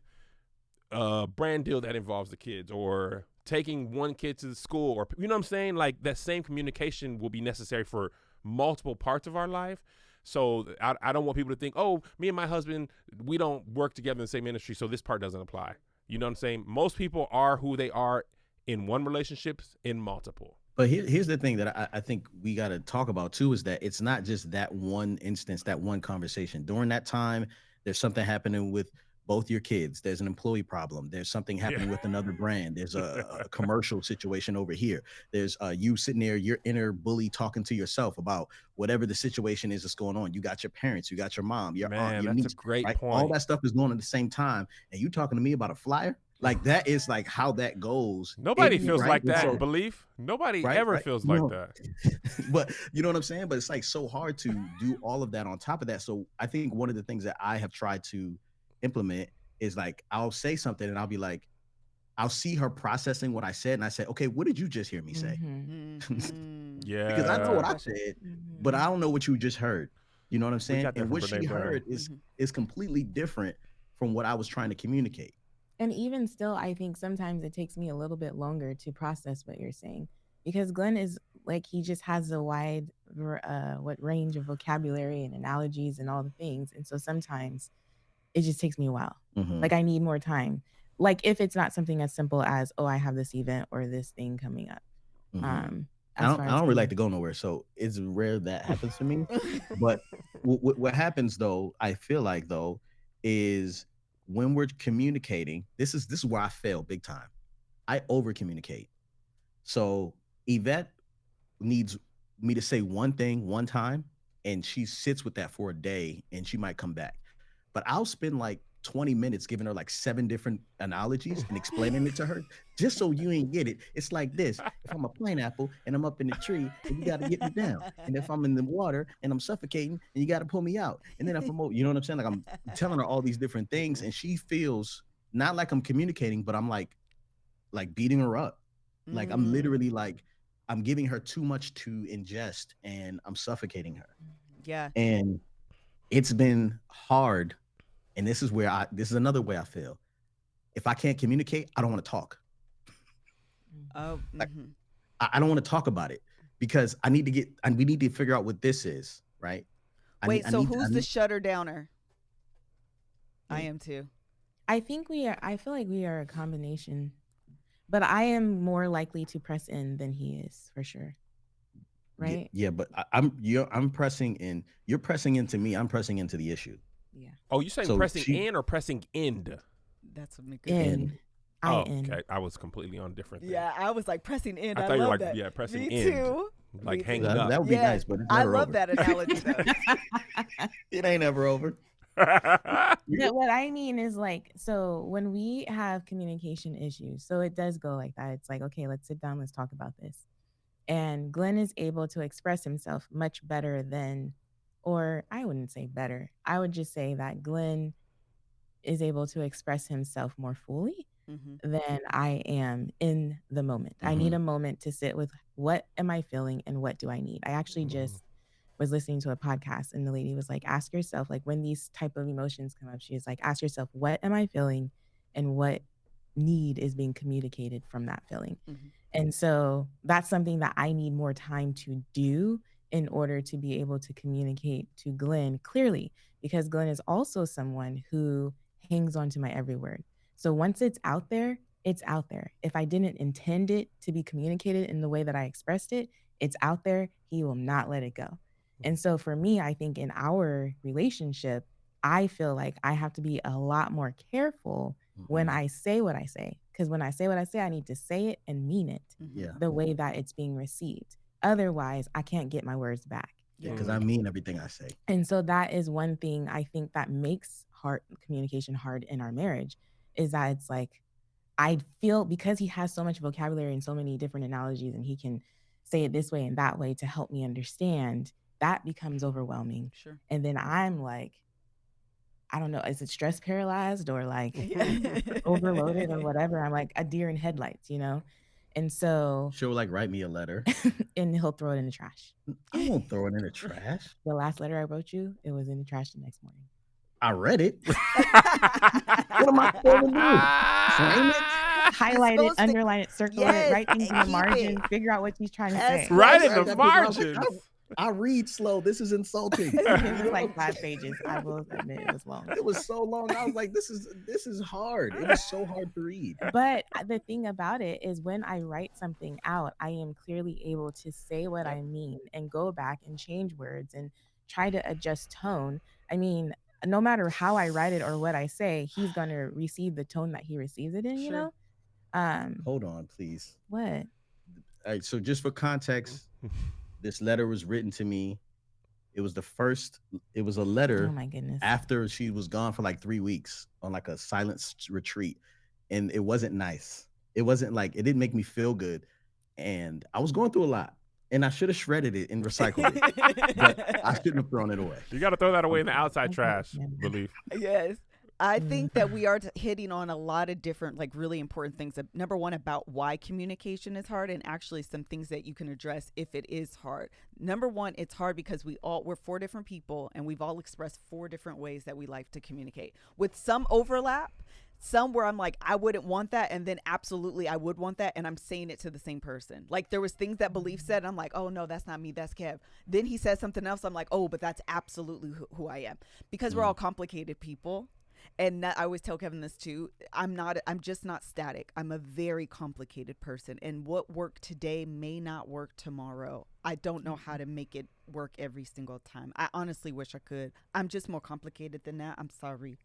Speaker 1: a brand deal that involves the kids, or taking one kid to the school, or, you know what I'm saying? Like, that same communication will be necessary for multiple parts of our life. So I don't want people to think, oh, me and my husband, we don't work together in the same industry, so this part doesn't apply. You know what I'm saying? Most people are who they are in one relationship, in multiple.
Speaker 3: But here's the thing that I think we got to talk about too, is that it's not just that one instance, that one conversation. During that time, there's something happening with both your kids. There's an employee problem. There's something happening with another brand. There's a commercial situation over here. There's you sitting there, your inner bully talking to yourself about whatever the situation is that's going on. You got your parents, you got your mom, your aunt, your
Speaker 1: that's
Speaker 3: niece,
Speaker 1: a great
Speaker 3: right?
Speaker 1: point.
Speaker 3: All that stuff is going on at the same time. And you talking to me about a flyer? Like, that is like how that goes.
Speaker 1: Nobody feels
Speaker 3: right?
Speaker 1: like that,
Speaker 3: So,
Speaker 1: Beleaf. Nobody ever feels like that.
Speaker 3: But you know what I'm saying? But it's like so hard to do all of that on top of that. So I think one of the things that I have tried to implement is, like, I'll say something and I'll be like, I'll see her processing what I said, and I say, okay, what did you just hear me say?
Speaker 1: Yeah.
Speaker 3: Because I know what I said, but I don't know what you just heard. You know what I'm saying? And what she heard is completely different from what I was trying to communicate.
Speaker 4: And even still, I think sometimes it takes me a little bit longer to process what you're saying, because Glenn is like, he just has a wide range of vocabulary and analogies and all the things. And so sometimes it just takes me a while. Like, I need more time. Like, if it's not something as simple as, oh, I have this event or this thing coming up.
Speaker 3: I don't really like to go nowhere, so it's rare that happens to me. But what happens though, I feel like though, is when we're communicating, this is where I fail big time. I over communicate. So Yvette needs me to say one thing one time, and she sits with that for a day, and she might come back. But I'll spend like 20 minutes giving her like 7 different analogies and explaining it to her, just so you ain't get it. It's like this: if I'm a pineapple and I'm up in the tree, and you got to get me down. And if I'm in the water and I'm suffocating, and you got to pull me out. And then if I'm, you know what I'm saying? Like, I'm telling her all these different things, and she feels not like I'm communicating, but I'm like beating her up. Like, I'm literally like, I'm giving her too much to ingest, and I'm suffocating her.
Speaker 2: Yeah.
Speaker 3: And it's been hard. And this is another way I feel. If I can't communicate, I don't want to talk.
Speaker 2: Oh,
Speaker 3: I don't want to talk about it, because we need to figure out what this is, right?
Speaker 2: Wait, who's the shutter downer? I am too.
Speaker 4: I feel like we are a combination, but I am more likely to press in than he is, for sure. Right?
Speaker 3: Yeah, but I'm pressing in. You're pressing into me. I'm pressing into the issue.
Speaker 4: Yeah.
Speaker 1: Oh, you saying pressing in or pressing end?
Speaker 2: That's what makes
Speaker 4: in.
Speaker 1: Oh, okay. I was completely on different thing.
Speaker 2: Yeah, I was like pressing in.
Speaker 1: I thought you were like,
Speaker 2: that.
Speaker 1: yeah, pressing
Speaker 2: Me
Speaker 1: end.
Speaker 2: Too.
Speaker 1: Like hanging
Speaker 3: that,
Speaker 1: up.
Speaker 3: That would be nice, but it's
Speaker 2: I
Speaker 3: never
Speaker 2: love
Speaker 3: over.
Speaker 2: that analogy though.
Speaker 3: It ain't ever over.
Speaker 4: What I mean is, like, so when we have communication issues, so it does go like that. It's like, okay, let's sit down, let's talk about this. And Glenn is able to express himself much better than, or I wouldn't say better. I would just say that Glenn is able to express himself more fully
Speaker 2: Mm-hmm.
Speaker 4: than I am in the moment. I need a moment to sit with what am I feeling and what do I need. I actually just was listening to a podcast and the lady was like, ask yourself, like when these type of emotions come up, she was like, ask yourself, what am I feeling and what need is being communicated from that feeling.
Speaker 2: Mm-hmm.
Speaker 4: And so that's something that I need more time to do in order to be able to communicate to Glenn clearly, because Glenn is also someone who hangs on to my every word. So once it's out there, it's out there. If I didn't intend it to be communicated in the way that I expressed it, it's out there. He will not let it go. And so for me, I think in our relationship, I feel like I have to be a lot more careful when I say what I say. Because when I say what I say, I need to say it and mean it the way that it's being received. Otherwise, I can't get my words back.
Speaker 3: Yeah, because I mean everything I say.
Speaker 4: And so that is one thing I think that makes communication hard in our marriage, is that it's like, I feel because he has so much vocabulary and so many different analogies and he can say it this way and that way to help me understand, that becomes overwhelming.
Speaker 2: Sure.
Speaker 4: And then I'm like, I don't know, is it stress paralyzed or like overloaded or whatever? I'm like a deer in headlights, you know? And so
Speaker 3: She'll like write me a letter.
Speaker 4: and he'll throw it in the trash.
Speaker 3: I won't throw it in the trash.
Speaker 4: The last letter I wrote you, it was in the trash the next morning.
Speaker 3: I read it. What am I supposed to do? Frame it?
Speaker 4: Highlight it, underline it, circle it, write things in the
Speaker 2: keep
Speaker 4: margin,
Speaker 2: it.
Speaker 4: figure out what he's trying to say.
Speaker 1: Right in
Speaker 3: Right,
Speaker 1: the
Speaker 3: that's what I was
Speaker 1: margins.
Speaker 3: like, I read slow. This is insulting.
Speaker 4: It was like 5 pages. I will admit it was long.
Speaker 3: It was so long. I was like, this is hard. It was so hard to read.
Speaker 4: But the thing about it is when I write something out, I am clearly able to say what I mean and go back and change words and try to adjust tone. I mean, no matter how I write it or what I say, he's going to receive the tone that he receives it in, you know?
Speaker 3: Hold on, please.
Speaker 4: What?
Speaker 3: All right, so just for context, this letter was written to me. It was a letter
Speaker 4: Oh my goodness.
Speaker 3: after she was gone for like 3 weeks on like a silent retreat. And it wasn't nice. It wasn't like, it didn't make me feel good. And I was going through a lot. And I should have shredded it and recycled it. But I shouldn't have thrown it away.
Speaker 1: You got to throw that away in the outside trash, Beleaf.
Speaker 2: Yes. I think that we are hitting on a lot of different, like really important things. Number one, about why communication is hard, and actually some things that you can address if it is hard. Number one, it's hard because we're 4 different people and we've all expressed 4 different ways that we like to communicate, with some overlap, some where I'm like, I wouldn't want that. And then absolutely I would want that. And I'm saying it to the same person. Like there was things that Beleaf said. And I'm like, oh no, that's not me. That's Kev. Then he says something else. I'm like, oh, but that's absolutely who I am, because we're all complicated people. And I always tell Kevin this too. I'm just not static. I'm a very complicated person. And what worked today may not work tomorrow. I don't know how to make it work every single time. I honestly wish I could. I'm just more complicated than that. I'm sorry.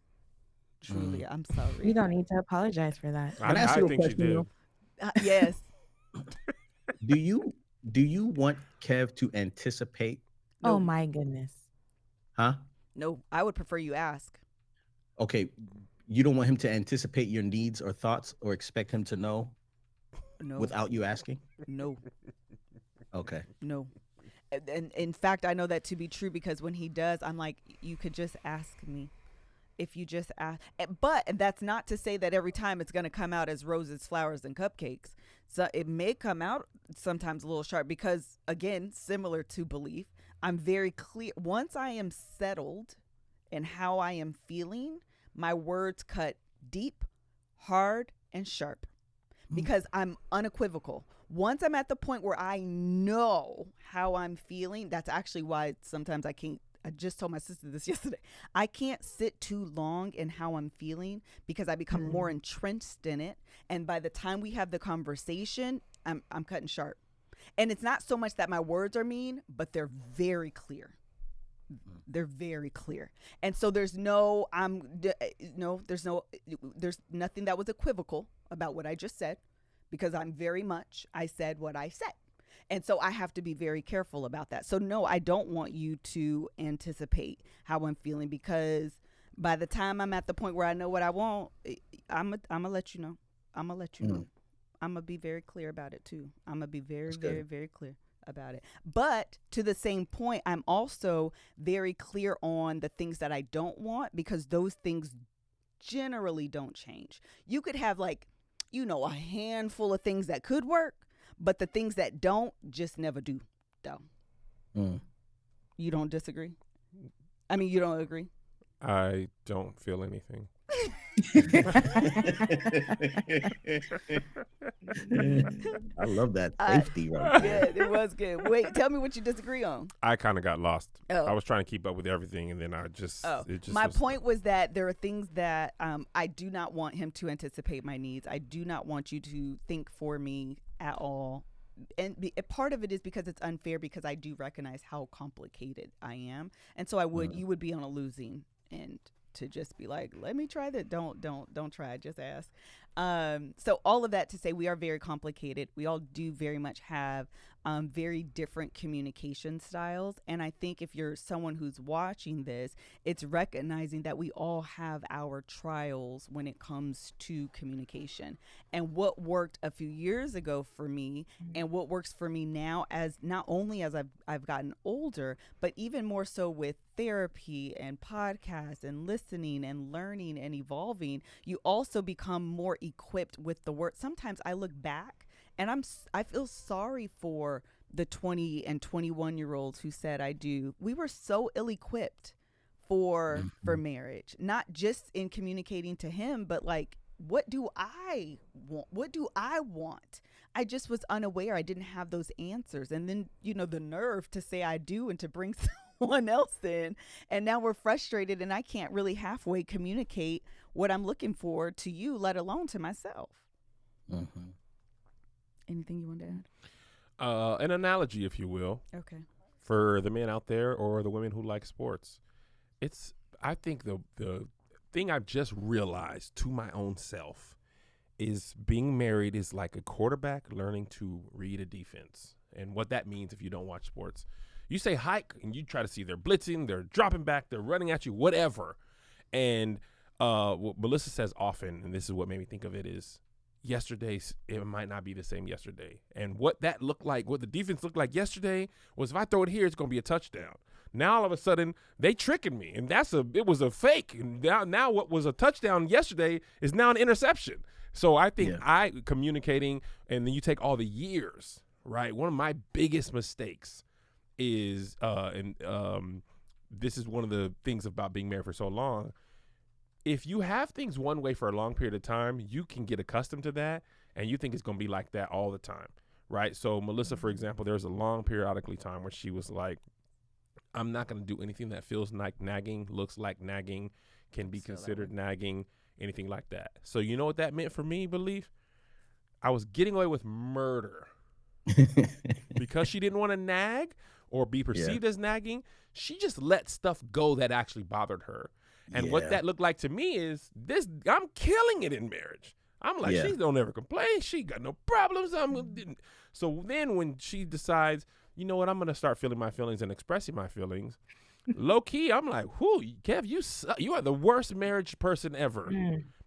Speaker 2: Truly, I'm sorry.
Speaker 4: You don't need to apologize for that.
Speaker 3: Can I ask you a
Speaker 1: think she
Speaker 3: question,
Speaker 1: did.
Speaker 2: Yes.
Speaker 3: Do you want Kev to anticipate?
Speaker 4: Oh my goodness.
Speaker 3: Huh?
Speaker 2: No, I would prefer you ask.
Speaker 3: Okay. You don't want him to anticipate your needs or thoughts or expect him to know without you asking?
Speaker 2: No.
Speaker 3: Okay.
Speaker 2: No. And in fact, I know that to be true, because when he does, I'm like, you could just ask me. If you just ask, but that's not to say that every time it's going to come out as roses, flowers, and cupcakes. So it may come out sometimes a little sharp, because again, similar to Beleaf, I'm very clear. Once I am settled in how I am feeling, my words cut deep, hard, and sharp, because I'm unequivocal. Once I'm at the point where I know how I'm feeling, that's actually why sometimes I can't. I just told my sister this yesterday. I can't sit too long in how I'm feeling, because I become more entrenched in it. And by the time we have the conversation, I'm cutting sharp. And it's not so much that my words are mean, but they're very clear. They're very clear. And so there's nothing that was equivocal about what I just said, because I said what I said. And so I have to be very careful about that. So no, I don't want you to anticipate how I'm feeling, because by the time I'm at the point where I know what I want, I'm gonna let you know. I'm gonna let you know. I'm gonna be very clear about it too. I'm gonna be very, very, very clear about it. But to the same point, I'm also very clear on the things that I don't want, because those things generally don't change. You could have like, a handful of things that could work, but the things that don't just never do, though. You don't disagree? I mean, you don't agree?
Speaker 1: I don't feel anything.
Speaker 3: I love that safety right there.
Speaker 2: Yeah, it was good. Wait, tell me what you disagree on.
Speaker 1: I kind of got lost.
Speaker 2: Oh.
Speaker 1: I was trying to keep up with everything, and then
Speaker 2: My point was that there are things that I do not want him to anticipate my needs. I do not want you to think for me at all. And part of it is because it's unfair, because I do recognize how complicated I am, and so you would be on a losing end to just be like, let me try that. Don't try. Just ask. So all of that to say, we are very complicated. We all do very much have very different communication styles. And I think if you're someone who's watching this, it's recognizing that we all have our trials when it comes to communication. And what worked a few years ago for me and what works for me now, as not only as I've gotten older, but even more so with therapy and podcasts and listening and learning and evolving, you also become more equipped with the word. Sometimes I look back and I feel sorry for the 20 and 21-year-olds who said I do. We were so ill-equipped for marriage, not just in communicating to him, but like, what do I want? What do I want? I just was unaware. I didn't have those answers. And then, the nerve to say I do and to bring someone else in. And now we're frustrated and I can't really halfway communicate what I'm looking for to you, let alone to myself. Anything you want to add?
Speaker 1: An analogy, if you will.
Speaker 2: Okay.
Speaker 1: For the men out there or the women who like sports. I think the thing I've just realized to my own self is being married is like a quarterback learning to read a defense. And what that means if you don't watch sports. You say hike and you try to see they're blitzing, they're dropping back, they're running at you, whatever. And what Melissa says often, and this is what made me think of it, is yesterday's, it might not be the same yesterday. And what that looked like, what the defense looked like yesterday was, if I throw it here, it's going to be a touchdown. Now all of a sudden they tricking me, and it was a fake. And now what was a touchdown yesterday is now an interception. So I think communicating, and then you take all the years, right? One of my biggest mistakes is, this is one of the things about being married for so long. If you have things one way for a long period of time, you can get accustomed to that, and you think it's going to be like that all the time, right? So Melissa, for example, there was a long periodically time where she was like, I'm not going to do anything that feels like nagging, looks like nagging, can be considered nagging, anything like that. So you know what that meant for me, Beleaf? I was getting away with murder. Because she didn't want to nag or be perceived as nagging, she just let stuff go that actually bothered her. And what that looked like to me is I'm killing it in marriage. I'm like, she don't ever complain. She got no problems. So then when she decides, you know what, I'm going to start feeling my feelings and expressing my feelings, low key, I'm like, Kev, you are the worst marriage person ever.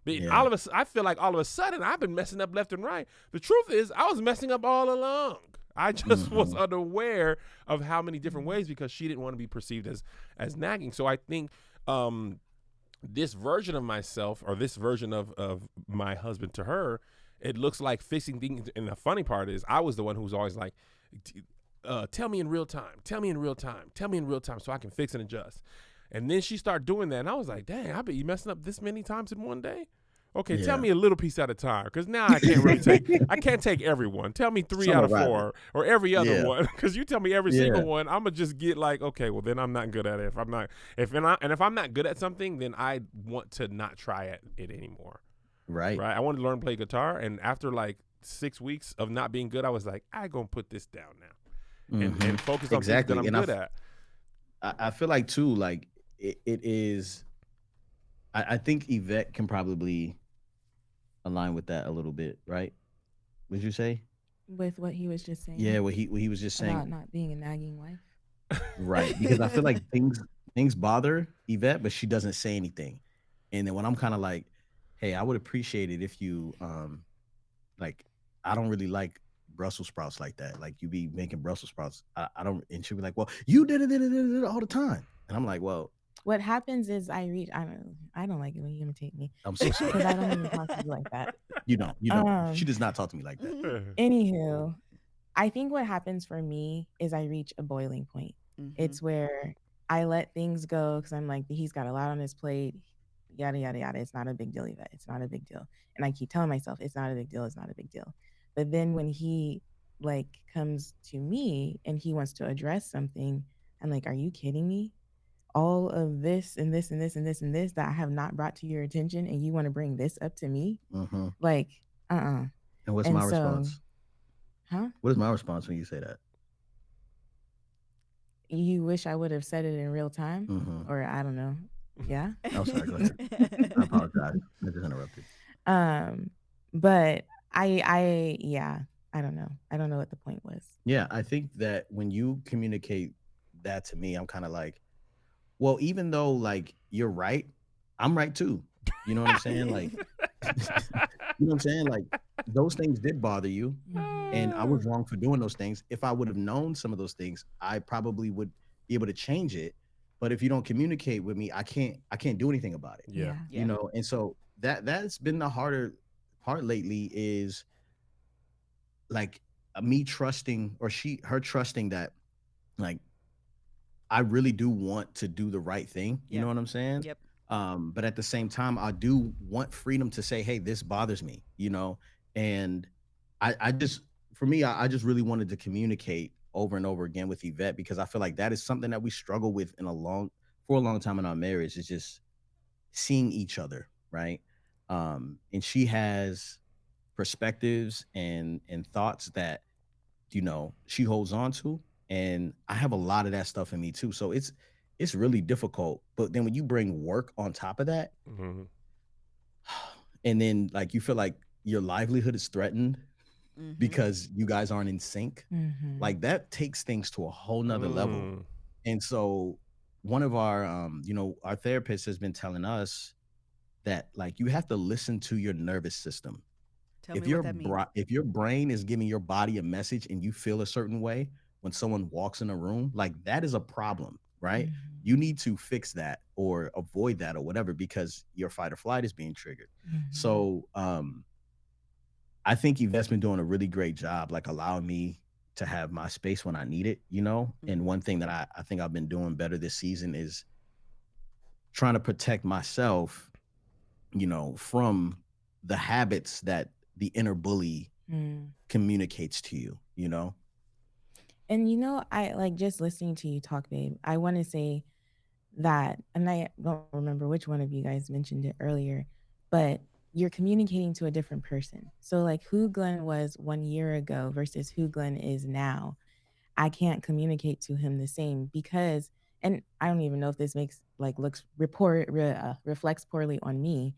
Speaker 1: I feel like all of a sudden I've been messing up left and right. The truth is I was messing up all along. I just was unaware of how many different ways, because she didn't want to be perceived as nagging. So I think this version of myself, or this version of my husband to her, it looks like fixing things. And the funny part is I was the one who was always like, tell me in real time, tell me in real time, tell me in real time so I can fix and adjust. And then she started doing that, and I was like, dang, I bet you messing up this many times in one day? Okay, tell me a little piece at a time, because now I can't really I can't take everyone. Tell me 3 out of 4 or every other one, because you tell me every single one, I'm gonna just get like, okay, well then I'm not good at it. If I'm not good at something, then I want to not try it anymore. Right. I wanted to learn to play guitar, and after like 6 weeks of not being good, I was like, I gonna put this down now and focus on things that I'm good at.
Speaker 3: I feel like too, like it is. I think Yvette can probably align with that a little bit, right? Would you say?
Speaker 4: With what he was just saying.
Speaker 3: Yeah, what he was just saying
Speaker 4: about not being a nagging wife.
Speaker 3: Right, because I feel like things bother Yvette, but she doesn't say anything. And then when I'm kind of like, hey, I would appreciate it if you like, I don't really like Brussels sprouts like that. Like, you be making Brussels sprouts. I don't, and she'll be like, well, you did it all the time. And I'm like, well,
Speaker 4: what happens is I don't like it when you imitate me
Speaker 3: I'm so sorry.
Speaker 4: because I don't even talk to you like that.
Speaker 3: You don't. You don't. She
Speaker 4: Um,
Speaker 3: does not talk to me like that.
Speaker 4: Anywho, I think what happens for me is I reach a boiling point.
Speaker 2: Mm-hmm.
Speaker 4: It's where I let things go because I'm like, he's got a lot on his plate, yada, yada, yada. It's not a big deal, Yvette. It's not a big deal. And I keep telling myself, it's not a big deal. It's not a big deal. But then when he like comes to me and he wants to address something, I'm like, are you kidding me? All of this and this and this and this and this that I have not brought to your attention and you want to bring this up to me?
Speaker 3: Mm-hmm.
Speaker 4: Like,
Speaker 3: And what's
Speaker 4: And
Speaker 3: my
Speaker 4: so,
Speaker 3: response?
Speaker 4: huh?
Speaker 3: What is my response when you say that?
Speaker 4: You wish I would have said it in real time,
Speaker 3: Mm-hmm.
Speaker 4: or I don't know. Yeah.
Speaker 3: I'm sorry. Go ahead. I apologize. I just interrupted.
Speaker 4: um, but yeah, I don't know. I don't know what the point was.
Speaker 3: Yeah, I think that when you communicate that to me, I'm kind of like, well, even though like you're right, I'm right too. You know what I'm saying? Like, you know what I'm saying? Like, those things did bother you, and I was wrong for doing those things. If I would have known some of those things, I probably would be able to change it. But if you don't communicate with me, I can't do anything about it.
Speaker 1: Yeah.
Speaker 3: You
Speaker 2: Yeah.
Speaker 3: know, and so that's been the harder part lately is like me trusting or her trusting that like I really do want to do the right thing. You know
Speaker 2: Yep.
Speaker 3: what I'm saying?
Speaker 2: Yep.
Speaker 3: But at the same time, I do want freedom to say, hey, this bothers me, you know? And I just, for me, I just really wanted to communicate over and over again with Yvette because I feel like that is something that we struggle with for a long time in our marriage is just seeing each other, right? And she has perspectives and thoughts that she holds on to, and I have a lot of that stuff in me too, so it's really difficult. But then when you bring work on top of that,
Speaker 1: Mm-hmm.
Speaker 3: and then like you feel like your livelihood is threatened
Speaker 2: Mm-hmm.
Speaker 3: because you guys aren't in sync,
Speaker 4: Mm-hmm.
Speaker 3: like that takes things to a whole nother level.
Speaker 1: Mm.
Speaker 3: And so one of our therapist has been telling us that like you have to listen to your nervous system.
Speaker 2: Tell me what that means.
Speaker 3: If your brain is giving your body a message and you feel a certain way when someone walks in a room, like that is a problem, right?
Speaker 4: Mm-hmm.
Speaker 3: You need to fix that or avoid that or whatever because your fight or flight is being triggered.
Speaker 4: Mm-hmm.
Speaker 3: So I think Yvette's been doing a really great job, like allowing me to have my space when I need it, you know? And
Speaker 2: Mm-hmm.
Speaker 3: one thing that I think I've been doing better this season is trying to protect myself, from the habits that the inner bully
Speaker 4: Mm.
Speaker 3: communicates to you,
Speaker 4: And I like just listening to you talk, babe. I want to say that, and I don't remember which one of you guys mentioned it earlier, but you're communicating to a different person. So, like, who Glenn was 1 year ago versus who Glenn is now, I can't communicate to him the same because, and I don't even know if this makes like reflects poorly on me,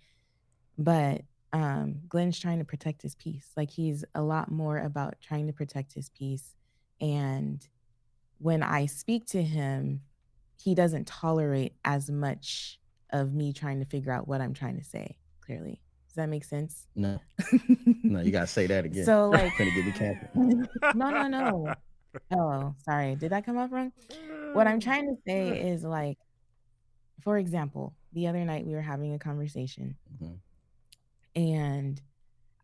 Speaker 4: but Glenn's trying to protect his peace. Like, he's a lot more about trying to protect his peace, and when I speak to him, he doesn't tolerate as much of me trying to figure out what I'm trying to say clearly. Does that make sense?
Speaker 3: No, no, you gotta say that again.
Speaker 4: So, like,
Speaker 3: Finna get me cancer.
Speaker 4: no, no, no. Oh, sorry. Did that come out wrong? What I'm trying to say is, like, for example, the other night we were having a conversation
Speaker 3: Mhm.
Speaker 4: and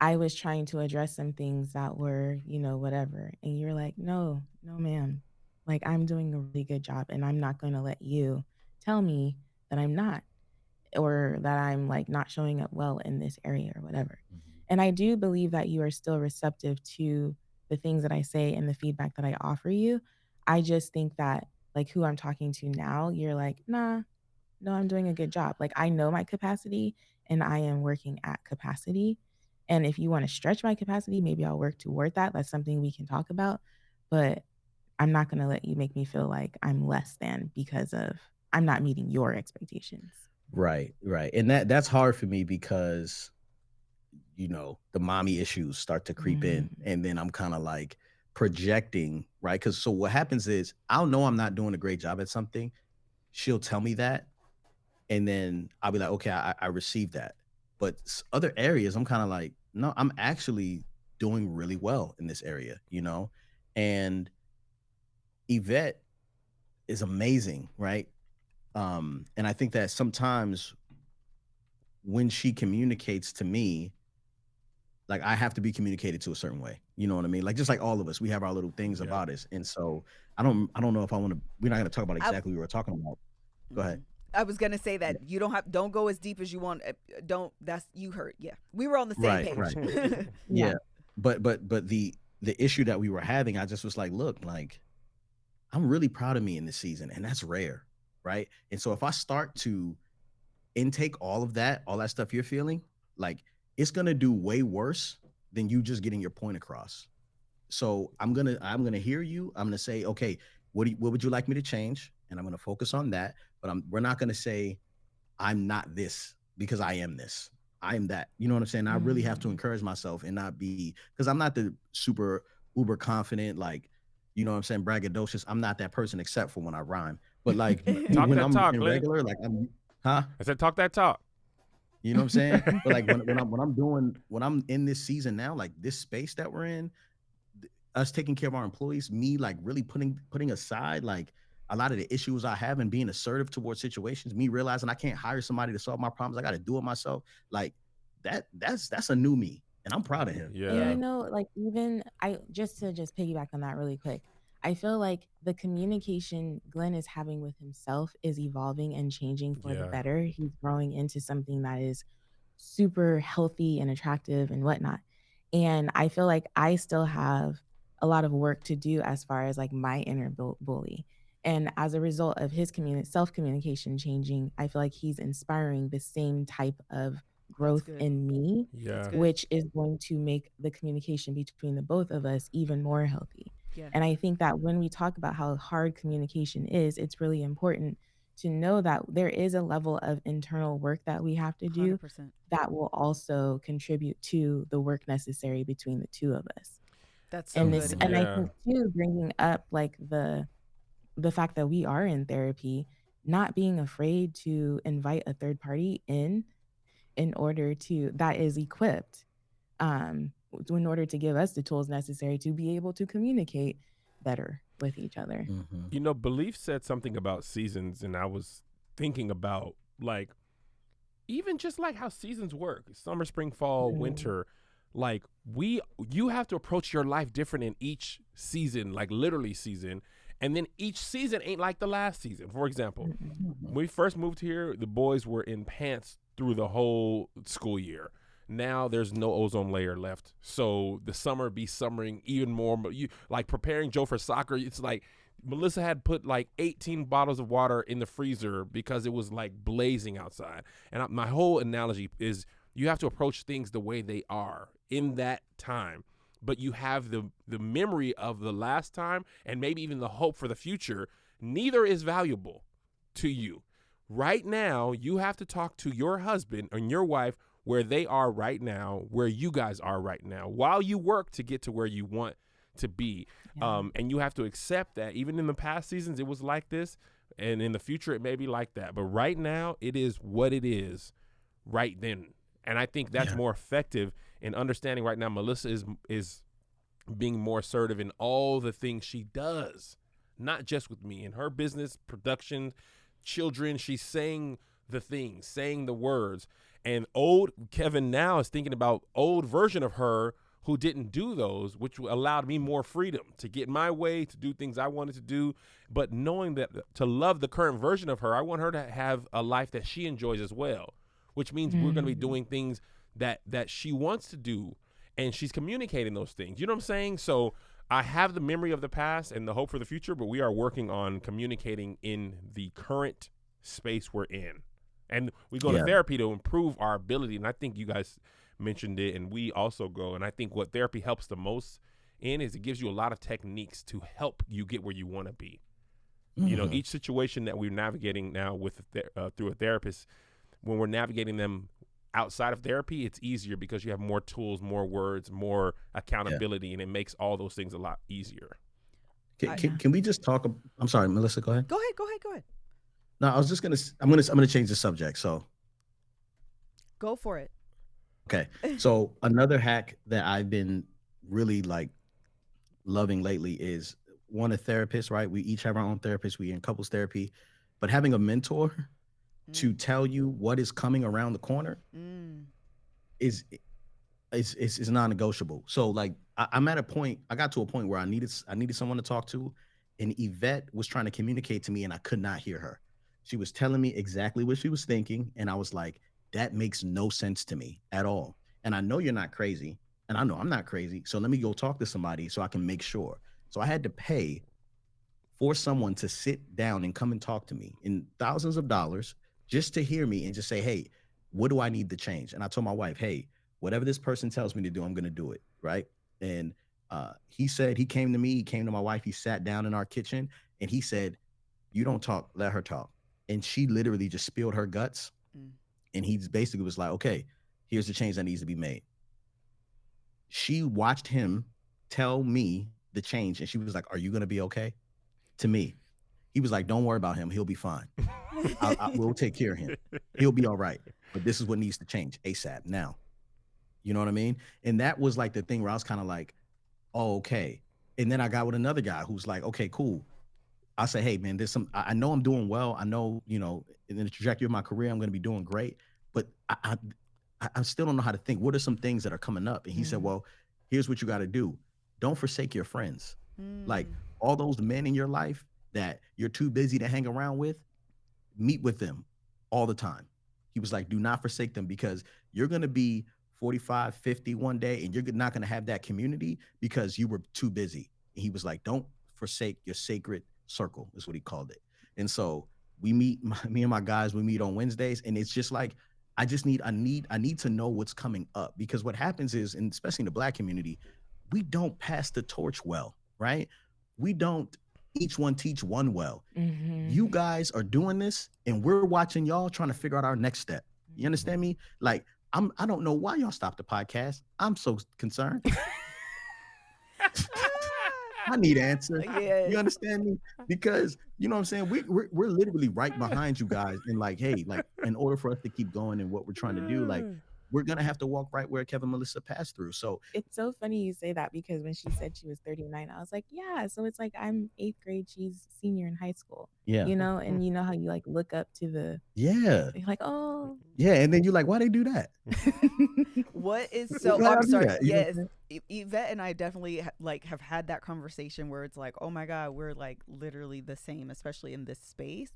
Speaker 4: I was trying to address some things that were, whatever. And you're like, no, no, ma'am. Like, I'm doing a really good job and I'm not going to let you tell me that I'm not, or that I'm like not showing up well in this area or whatever.
Speaker 3: Mhm.
Speaker 4: And I do believe that you are still receptive to the things that I say and the feedback that I offer you. I just think that, like, who I'm talking to now, you're like, nah, no, I'm doing a good job. Like, I know my capacity and I am working at capacity. And if you want to stretch my capacity, maybe I'll work toward that. That's something we can talk about. But I'm not going to let you make me feel like I'm less than because of I'm not meeting your expectations.
Speaker 3: Right, right. And that's hard for me because the mommy issues start to creep in,
Speaker 4: Mm.
Speaker 3: and then I'm kind of like projecting, right? Because so what happens is I'll know I'm not doing a great job at something. She'll tell me that, and then I'll be like, okay, I received that. But other areas, I'm kind of like, no, I'm actually doing really well in this area. And Yvette is amazing, right? And I think that sometimes when she communicates to me, like I have to be communicated to a certain way. You know what I mean? Like just like all of us, we have our little things
Speaker 1: Yeah.
Speaker 3: about us. And so I don't know if I want to. We're not going to talk about
Speaker 2: I,
Speaker 3: exactly what we were talking about. Go ahead.
Speaker 2: I was gonna say
Speaker 3: Yeah.
Speaker 2: that you don't go as deep as you want. Don't That's you heard. Yeah, we were on the same
Speaker 3: Right.
Speaker 2: page.
Speaker 3: Right.
Speaker 4: Yeah.
Speaker 3: Yeah. But the issue that we were having, I just was like, look, like I'm really proud of me in this season, and that's rare, right? And so if I start to intake all that stuff you're feeling, like it's gonna do way worse than you just getting your point across. So I'm gonna hear you. I'm gonna say, okay, what would you like me to change? And I'm gonna focus on that. But we're not gonna say I'm not this because I am this. I am that. You know what I'm saying? I really have to
Speaker 4: Mm.
Speaker 3: encourage myself and not be because I'm not the super uber confident, like, you know what I'm saying, braggadocious. I'm not that person except for when I rhyme. But like
Speaker 1: Talk
Speaker 3: when
Speaker 1: that
Speaker 3: I'm
Speaker 1: talk,
Speaker 3: in
Speaker 1: Glenn.
Speaker 3: regular, like huh?
Speaker 1: I said talk that talk.
Speaker 3: You know what I'm saying? But like when I'm in this season now, like this space that we're in, us taking care of our employees, me like really putting aside like a lot of the issues I have and being assertive towards situations, me realizing I can't hire somebody to solve my problems. I got to do it myself. Like that's a new me, and I'm proud of him.
Speaker 4: And
Speaker 1: Yeah.
Speaker 4: you know, like even I just to just piggyback on that really quick, I feel like the communication Glenn is having with himself is evolving and changing for the
Speaker 1: Yeah.
Speaker 4: better. He's growing into something that is super healthy and attractive and whatnot. And I feel like I still have a lot of work to do as far as like my inner bully. And as a result of his self communication changing, I feel like he's inspiring the same type of
Speaker 2: That's
Speaker 4: growth
Speaker 2: good.
Speaker 4: in me,
Speaker 2: That's
Speaker 1: Yeah.
Speaker 2: good.
Speaker 4: which is going to make the communication between the both of us even more healthy.
Speaker 2: Yeah.
Speaker 4: And I think that when we talk about how hard communication is, it's really important to know that there is a level of internal work that we have to do
Speaker 2: 100%.
Speaker 4: that will also contribute to the work necessary between the two of us.
Speaker 2: That's so
Speaker 4: And this,
Speaker 2: good.
Speaker 4: and I
Speaker 1: Yeah.
Speaker 4: think too, bringing up like the fact that we are in therapy, not being afraid to invite a third party in order to that is equipped um in order to give us the tools necessary to be able to communicate better with each other.
Speaker 3: Mm-hmm.
Speaker 1: You know, Belief said something about seasons, and I was thinking about like even just like how seasons work, summer, spring, fall,
Speaker 4: Mm,
Speaker 1: winter. Like you have to approach your life different in each season, like literally season, and then each season ain't like the last season. For example,
Speaker 4: mm,
Speaker 1: when we first moved here, the boys were in pants through the whole school year. Now there's no ozone layer left, so the summer be summering even more. But you like preparing Joe for soccer. It's like Melissa had put like 18 bottles of water in the freezer because it was like blazing outside. And my whole analogy is you have to approach things the way they are in that time. But you have the memory of the last time and maybe even the hope for the future. Neither is valuable to you. Right now, you have to talk to your husband and your wife where they are right now, where you guys are right now, while you work to get to where you want to be.
Speaker 4: yeah.
Speaker 1: And you have to accept that even in the past seasons, it was like this. And in the future, it may be like that. But right now, it is what it is right then. And I think that's
Speaker 3: Yeah.
Speaker 1: more effective in understanding right now. Melissa is being more assertive in all the things she does, not just with me in her business, production, children. She's saying the things, saying the words. And old Kevin now is thinking about old version of her who didn't do those, which allowed me more freedom to get my way, to do things I wanted to do. But knowing that to love the current version of her, I want her to have a life that she enjoys as well, which means we're going to be
Speaker 4: Mm,
Speaker 1: doing things that she wants to do, and she's communicating those things. You know what I'm saying? So I have the memory of the past and the hope for the future, but we are working on communicating in the current space we're in. And we go to
Speaker 3: Yeah.
Speaker 1: therapy to improve our ability. And I think you guys mentioned it, and we also go. And I think what therapy helps the most in is it gives you a lot of techniques to help you get where you want to be. You know,
Speaker 3: Mm-hmm.
Speaker 1: each situation that we're navigating now with through a therapist, when we're navigating them outside of therapy, it's easier because you have more tools, more words, more
Speaker 3: Yeah.
Speaker 1: accountability, and it makes all those things a lot easier.
Speaker 3: Can,
Speaker 2: I,
Speaker 3: can,
Speaker 4: yeah.
Speaker 3: can we just talk? I'm sorry, Melissa. Go ahead.
Speaker 2: Go ahead. Go ahead. Go ahead.
Speaker 3: No, I was just gonna. I'm gonna change the subject. So
Speaker 2: Go for it.
Speaker 3: okay. So another hack that I've been really like loving lately is one a therapist. Right. We each have our own therapist. We in couples therapy. But having a mentor to
Speaker 2: Mm.
Speaker 3: tell you what is coming around the corner
Speaker 2: Mm.
Speaker 3: is is non-negotiable. So like I'm at a point, I got to a point where I needed someone to talk to, and Yvette was trying to communicate to me and I could not hear her. She was telling me exactly what she was thinking, and I was like, that makes no sense to me at all. And I know you're not crazy, and I know I'm not crazy. So let me go talk to somebody so I can make sure. So I had to pay for someone to sit down and come and talk to me in thousands of dollars just to hear me and just say, hey, what do I need to change? And I told my wife, hey, whatever this person tells me to do, I'm going to do it. Right. And he said, he came to me, he came to my wife, he sat down in our kitchen and he said, you don't talk, let her talk. And she literally just spilled her guts.
Speaker 2: Mm.
Speaker 3: And he basically was like, okay, here's the change that needs to be made. She watched him tell me the change and she was like, are you going to be okay? To me, he was like, don't worry about him. He'll be fine. We'll take care of him. He'll be all right. But this is what needs to change ASAP now. You know what I mean? And that was like the thing where I was kind of like, oh, okay. And then I got with another guy who's like, okay, cool. I say, hey, man, there's some, I know I'm doing well. I know, you know, in the trajectory of my career, I'm going to be doing great. But I still don't know how to think. What are some things that are coming up? And he said, well, here's what you got to do. Don't forsake your friends. Like all those men in your life that you're too busy to hang around with, meet with them all the time. He was like, do not forsake them because you're going to be 45, 50 one day and you're not going to have that community because you were too busy. And he was like, don't forsake your sacred circle is what he called it. And so we meet, me and my guys, we meet on Wednesdays and it's just like, I need to know what's coming up because what happens is, and especially in the Black community, we don't pass the torch well, right? We don't each one teach one well. You guys are doing this and we're watching y'all trying to figure out our next step. You understand me? Like, I don't know why y'all stopped the podcast. I'm so concerned. I need an answer.
Speaker 2: Yes.
Speaker 3: You understand me? Because you know what I'm saying? We're literally right behind you guys. And like, hey, like in order for us to keep going and what we're trying to do, like we're gonna have to walk right where Kevin Melissa passed through. So
Speaker 4: It's so funny you say that because when she said she was 39, I was like, yeah. So it's like I'm 8th grade, she's senior in high school.
Speaker 3: yeah.
Speaker 4: You know, and you know how you like look up to the
Speaker 3: Yeah.
Speaker 4: you're like, oh.
Speaker 3: Yeah. And then you're like, why they do that?
Speaker 2: What is so?
Speaker 3: Why
Speaker 2: I'm
Speaker 3: y'all do
Speaker 2: sorry.
Speaker 3: that? You know what
Speaker 2: Yes,
Speaker 3: I'm
Speaker 2: Yvette and I definitely like have had that conversation where it's like, oh my God, we're like literally the same, especially in this space.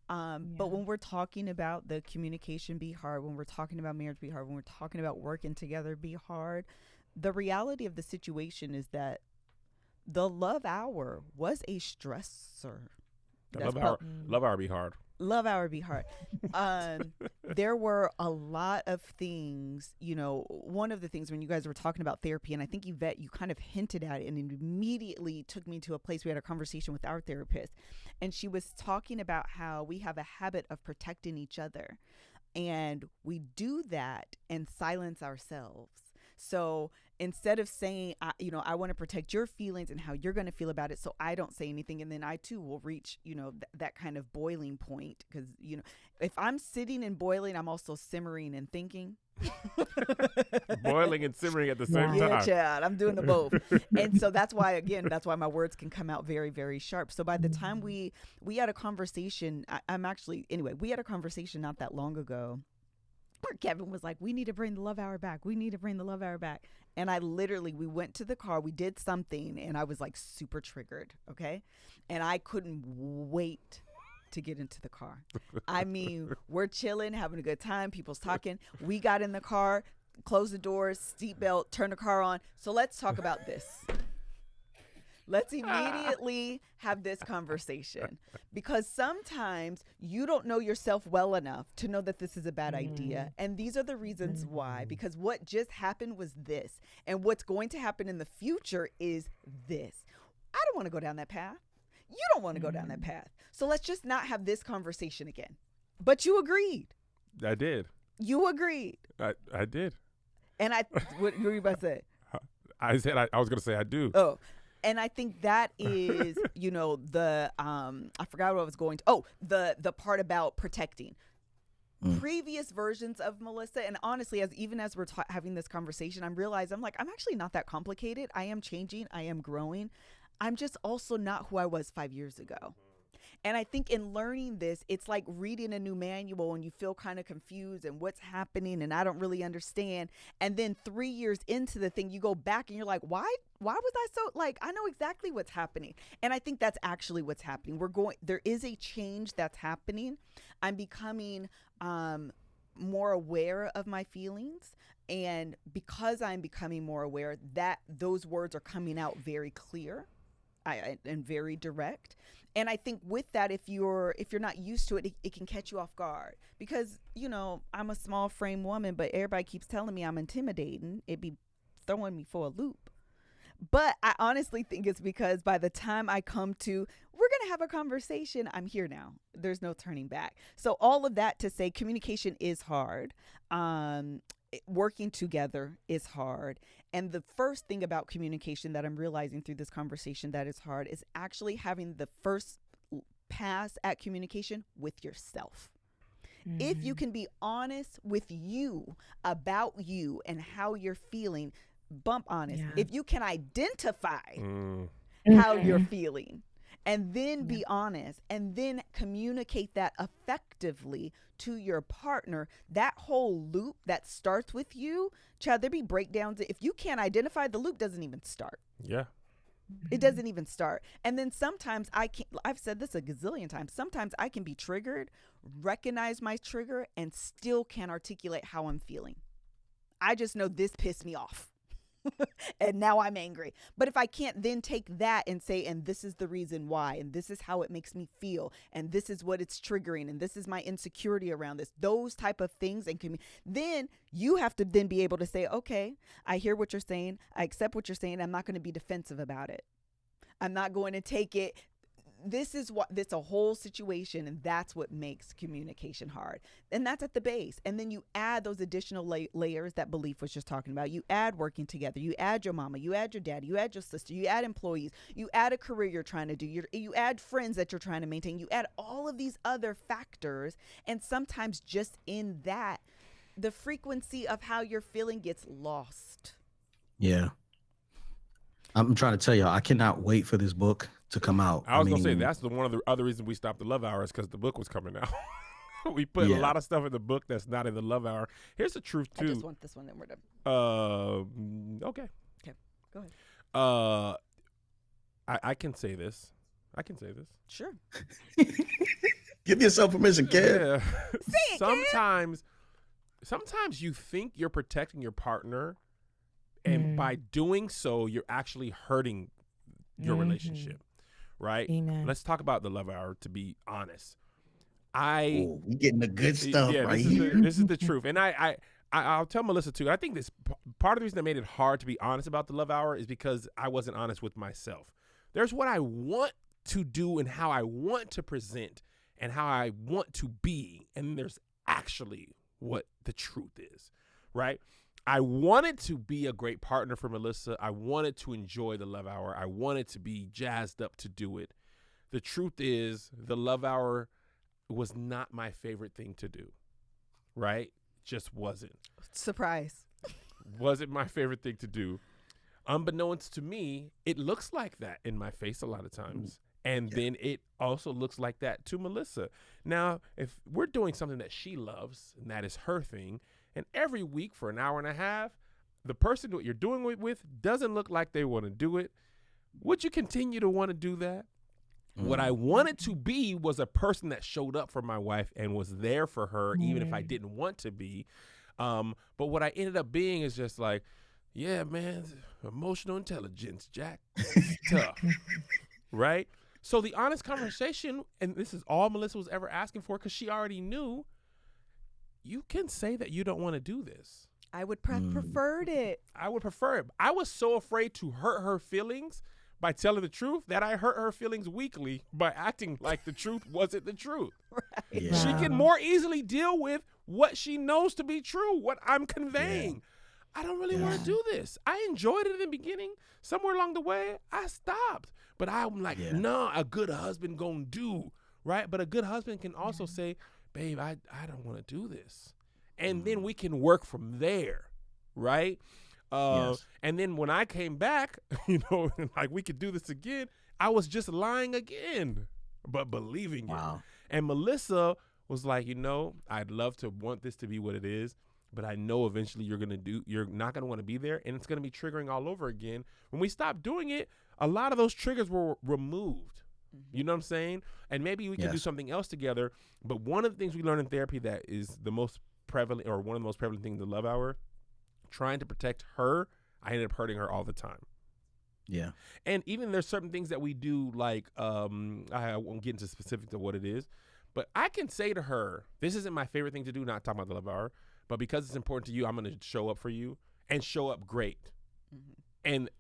Speaker 2: But when we're talking about the communication be hard, when we're talking about marriage be hard, when we're talking about working together be hard, the reality of the situation is that the love hour was a stressor. That's
Speaker 1: Love hour be hard.
Speaker 2: Love hour be hard. There were a lot of things, you know, one of the things when you guys were talking about therapy, and I think Yvette, you kind of hinted at it and it immediately took me to a place. We had a conversation with our therapist and she was talking about how we have a habit of protecting each other and we do that and silence ourselves. So instead of saying, I want to protect your feelings and how you're going to feel about it, so I don't say anything, and then I too will reach, that kind of boiling point, because if I'm sitting and boiling, I'm also simmering and thinking.
Speaker 1: Boiling and simmering at the same time.
Speaker 2: Yeah, Chad, I'm doing the both. And so that's why my words can come out very, very sharp. So by the time we had a conversation, we had a conversation not that long ago where Kevin was like, we need to bring the love hour back. We need to bring the love hour back. And we went to the car, we did something, and I was like super triggered. Okay. And I couldn't wait to get into the car. I mean, we're chilling, having a good time. People's talking. We got in the car, closed the doors, seatbelt, turned the car on. So let's talk about this. Let's immediately have this conversation, because sometimes you don't know yourself well enough to know that this is a bad idea. And these are the reasons why, because what just happened was this, and what's going to happen in the future is this. I don't want to go down that path. You don't want to go down that path. So let's just not have this conversation again. But you agreed.
Speaker 1: I did.
Speaker 2: You agreed.
Speaker 1: I did.
Speaker 2: And what were you about to say?
Speaker 1: I said I was going to say I do.
Speaker 2: Oh. And I think that is, the I forgot what I was going to. Oh, the part about protecting. Previous versions of Melissa, and honestly, as we're having this conversation, I'm realizing I'm actually not that complicated. I am changing. I am growing. I'm just also not who I was 5 years ago. And I think in learning this, it's like reading a new manual and you feel kind of confused and what's happening and I don't really understand. And then 3 years into the thing, you go back and you're like, why was I so, like, I know exactly what's happening. And I think that's actually what's happening. There is a change that's happening. I'm becoming more aware of my feelings. And because I'm becoming more aware, that those words are coming out very clear and very direct. And I think with that, if you're not used to it, it can catch you off guard because, I'm a small frame woman, but everybody keeps telling me I'm intimidating. It'd be throwing me for a loop. But I honestly think it's because by the time I come to, we're going to have a conversation, I'm here now. There's no turning back. So all of that to say communication is hard. Working together is hard. And the first thing about communication that I'm realizing through this conversation that is hard is actually having the first pass at communication with yourself. If you can be honest with you about you and how you're feeling, bump honest.
Speaker 4: Yeah.
Speaker 2: If you can identify how you're feeling and then be honest and then communicate that effectively to your partner, that whole loop that starts with you, child, there be breakdowns. If you can't identify, the loop doesn't even start.
Speaker 1: Yeah.
Speaker 2: It doesn't even start. And then sometimes I've said this a gazillion times, sometimes I can be triggered, recognize my trigger, and still can't articulate how I'm feeling. I just know this pissed me off. And now I'm angry. But if I can't then take that and say, and this is the reason why, and this is how it makes me feel, and this is what it's triggering, and this is my insecurity around this, those type of things, and then you have to then be able to say, okay, I hear what you're saying. I accept what you're saying. I'm not going to be defensive about it. I'm not going to take it. This is a whole situation, and that's what makes communication hard. And that's at the base. And then you add those additional layers that Beleaf was just talking about. You add working together. You add your mama. You add your daddy. You add your sister. You add employees. You add a career you're trying to do. You add friends that you're trying to maintain. You add all of these other factors. And sometimes just in that, the frequency of how you're feeling gets lost.
Speaker 3: Yeah. I'm trying to tell y'all, I cannot wait for this book to come out.
Speaker 1: I was going to say, that's one of the other reasons we stopped the Love Hour is because the book was coming out. We put a lot of stuff in the book that's not in the Love Hour. Here's the truth, too.
Speaker 2: I just want this one, then we're done.
Speaker 1: Okay.
Speaker 2: Okay, go ahead.
Speaker 1: I can say this.
Speaker 2: Sure.
Speaker 3: Give yourself permission, Kev.
Speaker 1: Yeah. Sometimes you think you're protecting your partner, and by doing so, you're actually hurting your relationship, right?
Speaker 4: Amen.
Speaker 1: Let's talk about the Love Hour, to be honest.
Speaker 3: We getting the good stuff right here.
Speaker 1: This is the truth. And I'll tell Melissa, too, I think this part of the reason that made it hard to be honest about the Love Hour is because I wasn't honest with myself. There's what I want to do and how I want to present and how I want to be. And there's actually what the truth is, right? I wanted to be a great partner for Melissa. I wanted to enjoy the Love Hour. I wanted to be jazzed up to do it. The truth is the Love Hour was not my favorite thing to do, right? Just wasn't.
Speaker 2: Surprise.
Speaker 1: Wasn't my favorite thing to do. Unbeknownst to me, it looks like that in my face a lot of times. And then it also looks like that to Melissa. Now, if we're doing something that she loves and that is her thing, and every week for an hour and a half, the person that you're doing it with doesn't look like they want to do it, would you continue to want to do that? What I wanted to be was a person that showed up for my wife and was there for her, even if I didn't want to be. But what I ended up being is just like, yeah, man, emotional intelligence, Jack. It's tough, right? So the honest conversation, and this is all Melissa was ever asking for because she already knew, you can say that you don't want to do this.
Speaker 2: I would preferred it.
Speaker 1: I would prefer it. I was so afraid to hurt her feelings by telling the truth that I hurt her feelings weekly by acting like the truth wasn't the truth.
Speaker 2: Right.
Speaker 3: Yeah.
Speaker 1: She can more easily deal with what she knows to be true, what I'm conveying. Yeah. I don't really want to do this. I enjoyed it in the beginning. Somewhere along the way, I stopped. But I'm like, no, a good husband gonna do, right? But a good husband can also say, babe, I don't want to do this. And then we can work from there, right? And then when I came back, like we could do this again, I was just lying again. but believing it.
Speaker 3: Wow.
Speaker 1: And Melissa was like, I'd love to want this to be what it is, but I know eventually you're not going to want to be there, and it's going to be triggering all over again. When we stopped doing it, a lot of those triggers were removed. You know what I'm saying? And maybe we can do something else together. But one of the things we learned in therapy that is the most prevalent, or one of the most prevalent things in the Love Hour, trying to protect her, I ended up hurting her all the time.
Speaker 3: Yeah.
Speaker 1: And even there's certain things that we do, like, I won't get into specifics of what it is, but I can say to her, this isn't my favorite thing to do, not talking about the Love Hour, but because it's important to you, I'm going to show up for you and show up great. And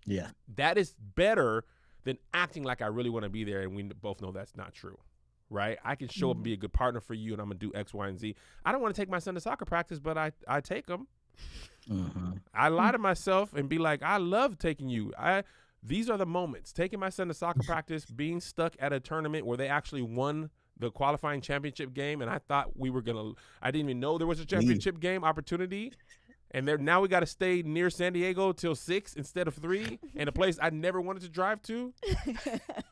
Speaker 1: that is better than acting like I really want to be there, and we both know that's not true, right? I can show up and be a good partner for you, and I'm going to do X, Y, and Z. I don't want to take my son to soccer practice, but I take him. I lie to myself and be like, I love taking you. These are the moments. Taking my son to soccer practice, being stuck at a tournament where they actually won the qualifying championship game, and I thought I didn't even know there was a championship game opportunity. And now we got to stay near San Diego till 6 instead of 3 in a place I never wanted to drive to.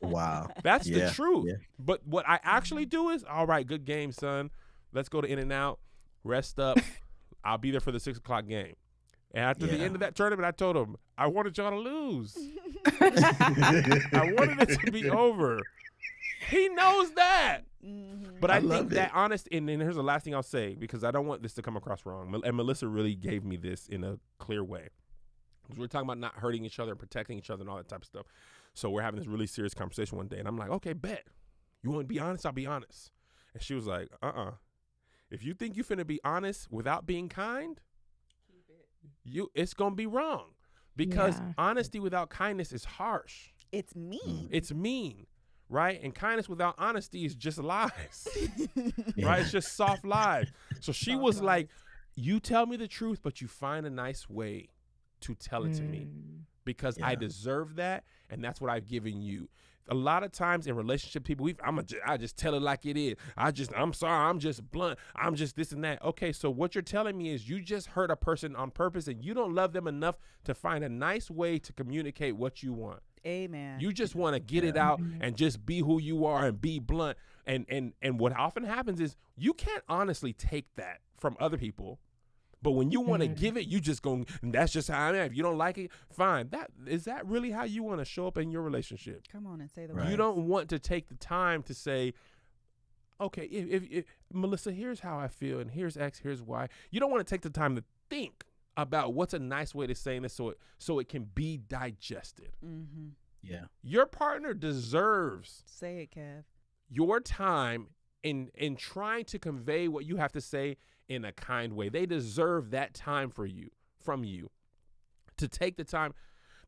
Speaker 3: Wow.
Speaker 1: That's the truth.
Speaker 3: Yeah.
Speaker 1: But what I actually do is, all right, good game, son. Let's go to In-N-Out, rest up. I'll be there for the 6 o'clock game. And after the end of that tournament, I told him, I wanted y'all to lose. I wanted it to be over. He knows that. But I think that honest, and here's the last thing I'll say, because I don't want this to come across wrong. And Melissa really gave me this in a clear way. Because we're talking about not hurting each other and protecting each other and all that type of stuff. So we're having this really serious conversation one day. And I'm like, okay, bet. You want to be honest? I'll be honest. And she was like, if you think you finna be honest without being kind, it's going to be wrong. Because honesty without kindness is harsh.
Speaker 2: It's mean.
Speaker 1: It's mean. Right? And kindness without honesty is just lies. Right? It's just soft lies. So she was like, you tell me the truth, but you find a nice way to tell it to me, because I deserve that, and that's what I've given you. A lot of times in relationship, people, I just tell it like it is. I'm sorry, I'm just blunt. I'm just this and that. Okay, so what you're telling me is you just hurt a person on purpose, and you don't love them enough to find a nice way to communicate what you want.
Speaker 2: Amen.
Speaker 1: You just want to get it out and just be who you are and be blunt. And what often happens is you can't honestly take that from other people. But when you want to give it, you just go, and that's just how I am. If you don't like it, fine. Is that really how you want to show up in your relationship?
Speaker 2: Come on and say the words.
Speaker 1: You don't want to take the time to say, okay, if Melissa, here's how I feel, and here's X, here's Y. You don't want to take the time to think about what's a nice way to say this so it can be digested.
Speaker 3: Yeah.
Speaker 1: Your partner deserves
Speaker 2: say it, Kev.
Speaker 1: Your time in trying to convey what you have to say in a kind way. They deserve that time from you to take the time.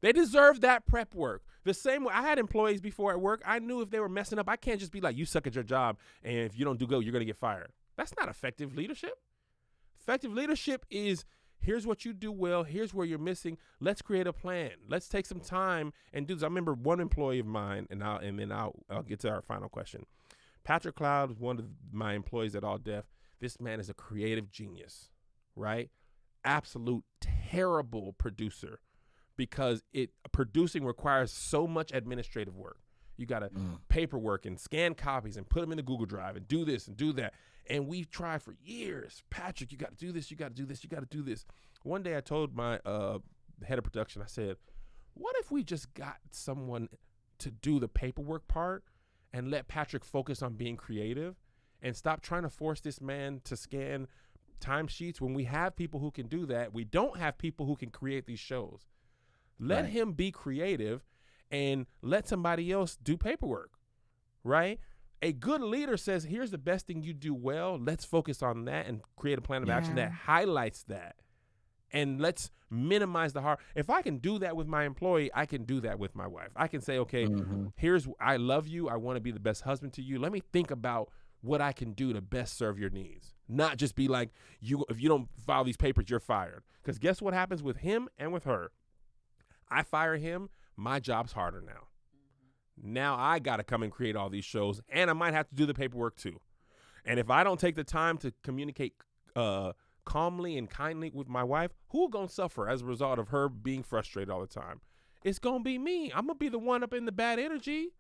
Speaker 1: They deserve that prep work. The same way I had employees before at work. I knew if they were messing up, I can't just be like, you suck at your job, and if you don't do good, you're going to get fired. That's not effective leadership. Effective leadership is, here's what you do well. Here's where you're missing. Let's create a plan. Let's take some time and do this. I remember one employee of mine, and then I'll get to our final question. Patrick Cloud, one of my employees at All Def. This man is a creative genius, right? Absolute terrible producer, because producing requires so much administrative work. You got to paperwork and scan copies and put them in the Google Drive and do this and do that. And we've tried for years. Patrick, you got to do this. You got to do this. You got to do this. One day I told my head of production, I said, what if we just got someone to do the paperwork part and let Patrick focus on being creative and stop trying to force this man to scan timesheets when we have people who can do that? We don't have people who can create these shows. Let him be creative and let somebody else do paperwork, right? A good leader says, here's the best thing you do well. Let's focus on that and create a plan of action that highlights that. And let's minimize the harm. If I can do that with my employee, I can do that with my wife. I can say, okay, I love you. I want to be the best husband to you. Let me think about what I can do to best serve your needs. Not just be like, if you don't file these papers, you're fired. Because guess what happens with him and with her? I fire him, my job's harder now. Now I got to come and create all these shows, and I might have to do the paperwork too. And if I don't take the time to communicate calmly and kindly with my wife, who going to suffer as a result of her being frustrated all the time? It's going to be me. I'm going to be the one up in the bad energy.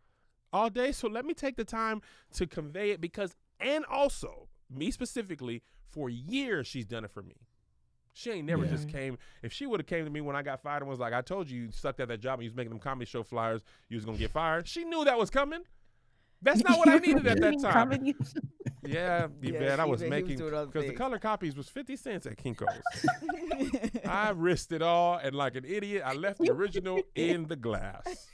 Speaker 1: all day. So let me take the time to convey it because, and also me specifically, for years she's done it for me. She ain't never just came. If she would have came to me when I got fired and was like, I told you sucked at that job and you was making them comedy show flyers, you was going to get fired. She knew that was coming. That's not what I needed at that time.
Speaker 4: Comedy.
Speaker 1: Yeah, Yvette, I was making,
Speaker 2: doing other
Speaker 1: because the
Speaker 2: things.
Speaker 1: color copies was 50 cents at Kinko's. I risked it all, and like an idiot, I left the original in the glass.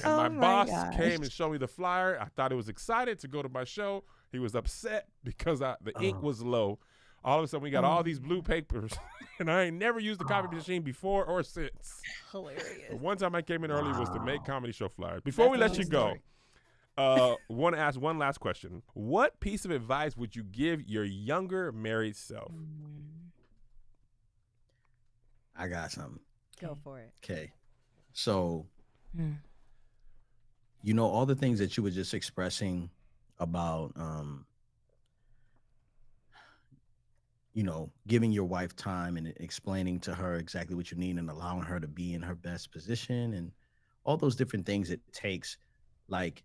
Speaker 1: And my boss came and showed me the flyer. I thought he was excited to go to my show. He was upset because the ink was low. All of a sudden, we got all these blue papers, and I ain't never used the copy machine before or since.
Speaker 2: Hilarious.
Speaker 1: The one time I came in early was to make comedy show flyers. Before we let you go, want to ask one last question. What piece of advice would you give your younger married self?
Speaker 3: I got something.
Speaker 2: Go for it.
Speaker 3: Okay. So, you know, all the things that you were just expressing about, you know, giving your wife time and explaining to her exactly what you need and allowing her to be in her best position and all those different things it takes, like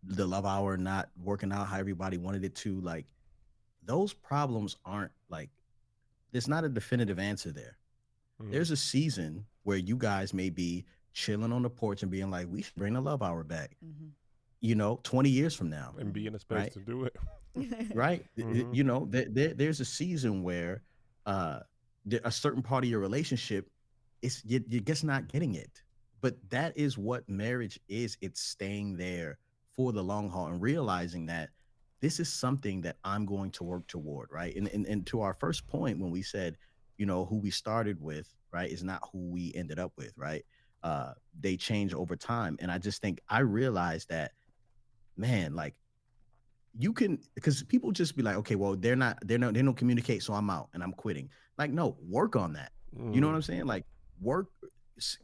Speaker 3: the love hour not working out how everybody wanted it to, like those problems aren't like, there's not a definitive answer there. There's a season where you guys may be chilling on the porch and being like, we should bring the love hour back, you know, 20 years from now.
Speaker 1: And be in a space to do it.
Speaker 3: Right. You know, there's a season where a certain part of your relationship, you're just not getting it. But that is what marriage is. It's staying there for the long haul and realizing that this is something that I'm going to work toward. Right. And to our first point, when we said, you know, who we started with, right, is not who we ended up with. Right. They change over time. And I just think I realized that, man, like, you can, because people just be like, okay, well, they don't communicate, so I'm out and I'm quitting. Like, no, work on that. You know what I'm saying? Like,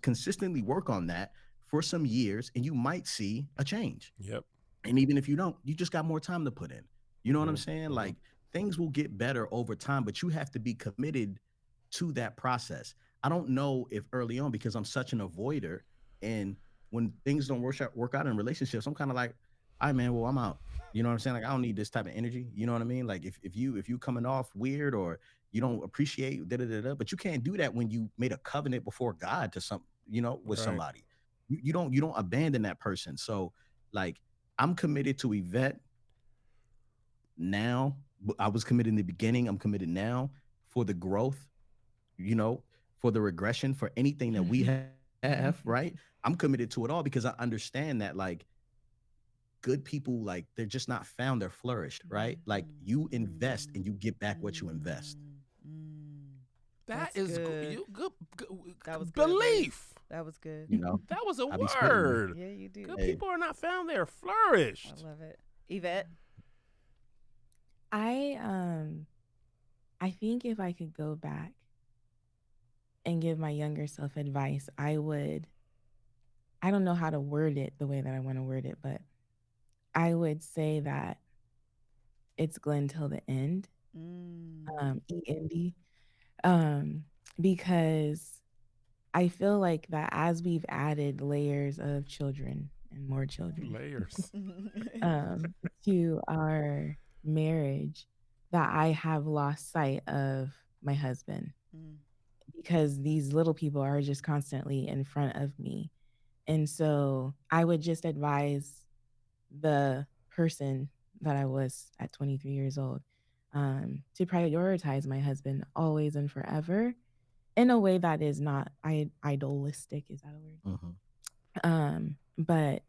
Speaker 3: consistently work on that for some years, and you might see a change.
Speaker 1: Yep.
Speaker 3: And even if you don't, you just got more time to put in. You know what I'm saying? Like, things will get better over time, but you have to be committed to that process. I don't know if early on, because I'm such an avoider, and when things don't work out in relationships, I'm kind of like, all right, man, well, I'm out. You know what I'm saying? Like, I don't need this type of energy. You know what I mean? Like, if you coming off weird or you don't appreciate but you can't do that when you made a covenant before God to with somebody. You don't abandon that person. So, like, I'm committed to Yvette now. I was committed in the beginning. I'm committed now for the growth, you know, for the regression, for anything that we have, right? I'm committed to it all because I understand that, like, good people, like, they're just not found, they're flourished, right? Like, you invest and you get back what you invest.
Speaker 1: That is good.
Speaker 2: That was
Speaker 1: Beleaf.
Speaker 2: That was good.
Speaker 3: You know,
Speaker 1: that was a word.
Speaker 2: Yeah, you do.
Speaker 1: Good people are not found, they're flourished.
Speaker 2: I love it. Yvette?
Speaker 4: I think if I could go back and give my younger self advice, I don't know how to word it the way that I want to word it, but I would say that it's Glenn till the end, E-N-D, because I feel like that as we've added layers of children and more children to our marriage, that I have lost sight of my husband because these little people are just constantly in front of me. And so I would just advise the person that I was at 23 years old to prioritize my husband always and forever in a way that is not idolistic. Is that a word? But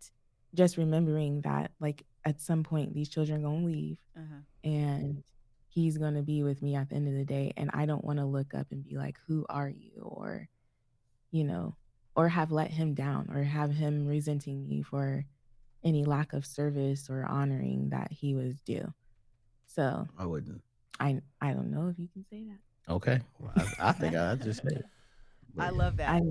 Speaker 4: just remembering that, like, at some point these children are gonna leave and he's gonna be with me at the end of the day, and I don't want to look up and be like, who are you? Or, you know, or have let him down or have him resenting me for any lack of service or honoring that he was due. So
Speaker 3: I wouldn't.
Speaker 4: I don't know if you can say that.
Speaker 3: Okay. I think I just said it.
Speaker 2: I love that.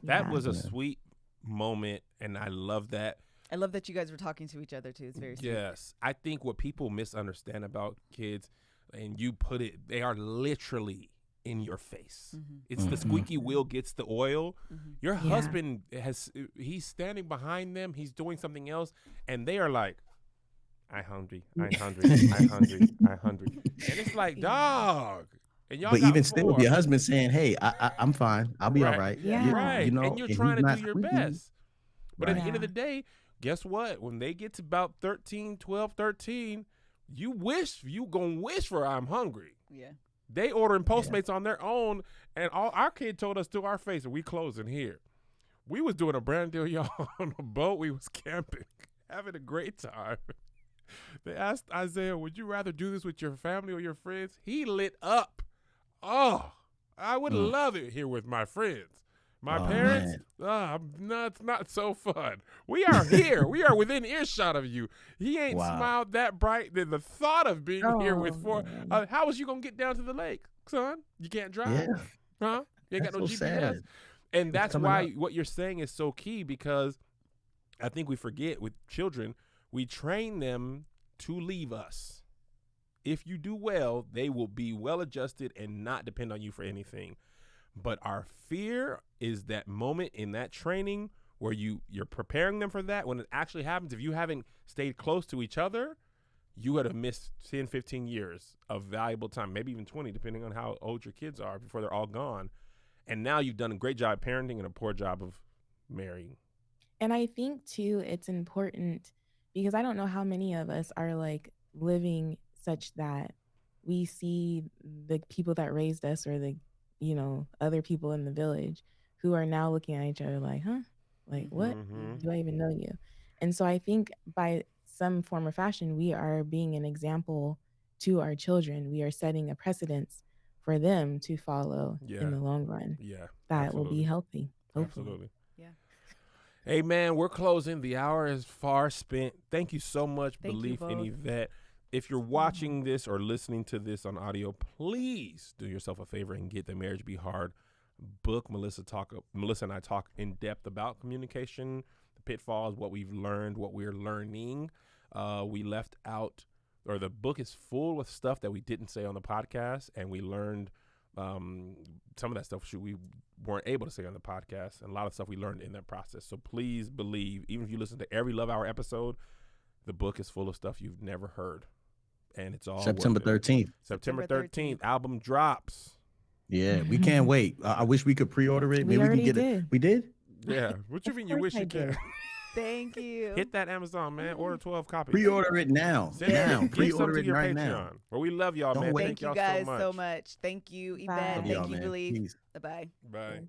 Speaker 1: That was a sweet moment, and I love that.
Speaker 2: I love that you guys were talking to each other too. It's very sweet.
Speaker 1: Yes. I think what people misunderstand about kids, and you put it, they are literally in your face.
Speaker 2: Mhm.
Speaker 1: It's the squeaky wheel gets the oil.
Speaker 2: Mhm.
Speaker 1: Your
Speaker 4: Yeah.
Speaker 1: husband he's standing behind them. He's doing something else. And they are like, I hungry, I hungry, I hungry, I hungry. And it's like,
Speaker 4: Yeah.
Speaker 1: dog. And y'all
Speaker 3: But
Speaker 1: got
Speaker 3: even still,
Speaker 1: four.
Speaker 3: your husband saying, "Hey, I'm fine. I'll be all
Speaker 1: Right.
Speaker 3: right."
Speaker 2: Yeah.
Speaker 1: Right.
Speaker 3: You know,
Speaker 1: And you're
Speaker 3: and
Speaker 1: trying
Speaker 3: he's
Speaker 1: to
Speaker 3: not
Speaker 1: do your
Speaker 3: squeaky.
Speaker 1: best. But at the
Speaker 3: Right.
Speaker 1: end of the
Speaker 4: Yeah.
Speaker 1: day, guess what? When they get to about 13, 12, 13, you gonna wish for I'm hungry.
Speaker 2: Yeah.
Speaker 1: They ordering Postmates on their own, and all our kid told us to our face, and we closing here. We was doing a brand deal, y'all, on a boat. We was camping, having a great time. They asked Isaiah, would you rather do this with your family or your friends? He lit up. Oh, I would love it here with my friends. My
Speaker 3: Oh,
Speaker 1: parents, no, it's not so fun. We are here. We are within earshot of you. He ain't
Speaker 3: Wow.
Speaker 1: smiled that bright. Than the thought of being here with
Speaker 4: Oh,
Speaker 1: four.
Speaker 4: man.
Speaker 1: How was you going to get down to the lake, son? You can't drive.
Speaker 3: Yeah.
Speaker 1: Huh? You ain't
Speaker 3: That's
Speaker 1: got no
Speaker 3: so
Speaker 1: GPS.
Speaker 3: sad.
Speaker 1: And that's
Speaker 3: coming
Speaker 1: why
Speaker 3: up.
Speaker 1: what you're saying is so key, because I think we forget with children, we train them to leave us. If you do well, they will be well adjusted and not depend on you for anything. But our fear is that moment in that training where you're preparing them for that. When it actually happens, if you haven't stayed close to each other, you would have missed 10, 15 years of valuable time, maybe even 20, depending on how old your kids are before they're all gone. And now you've done a great job parenting and a poor job of marrying.
Speaker 4: And I think too, it's important because I don't know how many of us are like living such that we see the people that raised us or the, other people in the village who are now looking at each other like, huh? Like, what?
Speaker 1: Mhm.
Speaker 4: Do I even know you? And so I think by some form or fashion, we are being an example to our children. We are setting a precedence for them to follow
Speaker 1: Yeah.
Speaker 4: in the long run
Speaker 1: Yeah.
Speaker 4: that will be
Speaker 1: absolutely.
Speaker 4: healthy, hopefully.
Speaker 1: Absolutely.
Speaker 2: Yeah.
Speaker 1: Hey, man, we're closing. The hour is far spent. Thank you so much,
Speaker 2: Thank you
Speaker 1: Beleaf and
Speaker 2: both.
Speaker 1: Yvette. If you're watching this or listening to this on audio, please do yourself a favor and get the Marriage Be Hard book. Melissa and I talk in depth about communication, the pitfalls, what we've learned, what we're learning. We left out, or the book is full with stuff that we didn't say on the podcast, and we learned some of that stuff we weren't able to say on the podcast, and a lot of stuff we learned in that process. So please believe, even if you listen to every Love Hour episode, the book is full of stuff you've never heard, and it's all
Speaker 3: September
Speaker 1: worth it.
Speaker 3: 13th.
Speaker 1: September 13th, album drops.
Speaker 3: Yeah, we can't wait. I wish we could pre-order it.
Speaker 4: We
Speaker 3: Maybe we can
Speaker 4: already
Speaker 3: get
Speaker 4: did.
Speaker 3: it. We did?
Speaker 1: Yeah, what you
Speaker 4: Of
Speaker 1: mean you
Speaker 4: course
Speaker 1: wish
Speaker 4: I
Speaker 1: you can?
Speaker 4: did.
Speaker 2: Thank you.
Speaker 1: Hit that Amazon, man. Order 12 copies.
Speaker 3: Pre-order it now.
Speaker 1: Send
Speaker 3: Now.
Speaker 1: give some
Speaker 3: Pre-order
Speaker 1: to
Speaker 3: it
Speaker 1: your
Speaker 3: right
Speaker 1: Patreon.
Speaker 3: now.
Speaker 1: Well, we love y'all,
Speaker 3: Don't
Speaker 1: man.
Speaker 3: wait.
Speaker 1: Thank
Speaker 2: Thank you
Speaker 1: y'all
Speaker 2: guys
Speaker 1: so
Speaker 2: so
Speaker 1: much.
Speaker 2: much. Thank you, Yvette.
Speaker 4: Bye.
Speaker 3: Love y'all,
Speaker 2: Thank you,
Speaker 3: man.
Speaker 2: Beleaf.
Speaker 3: Peace.
Speaker 2: Bye-bye.
Speaker 1: Bye.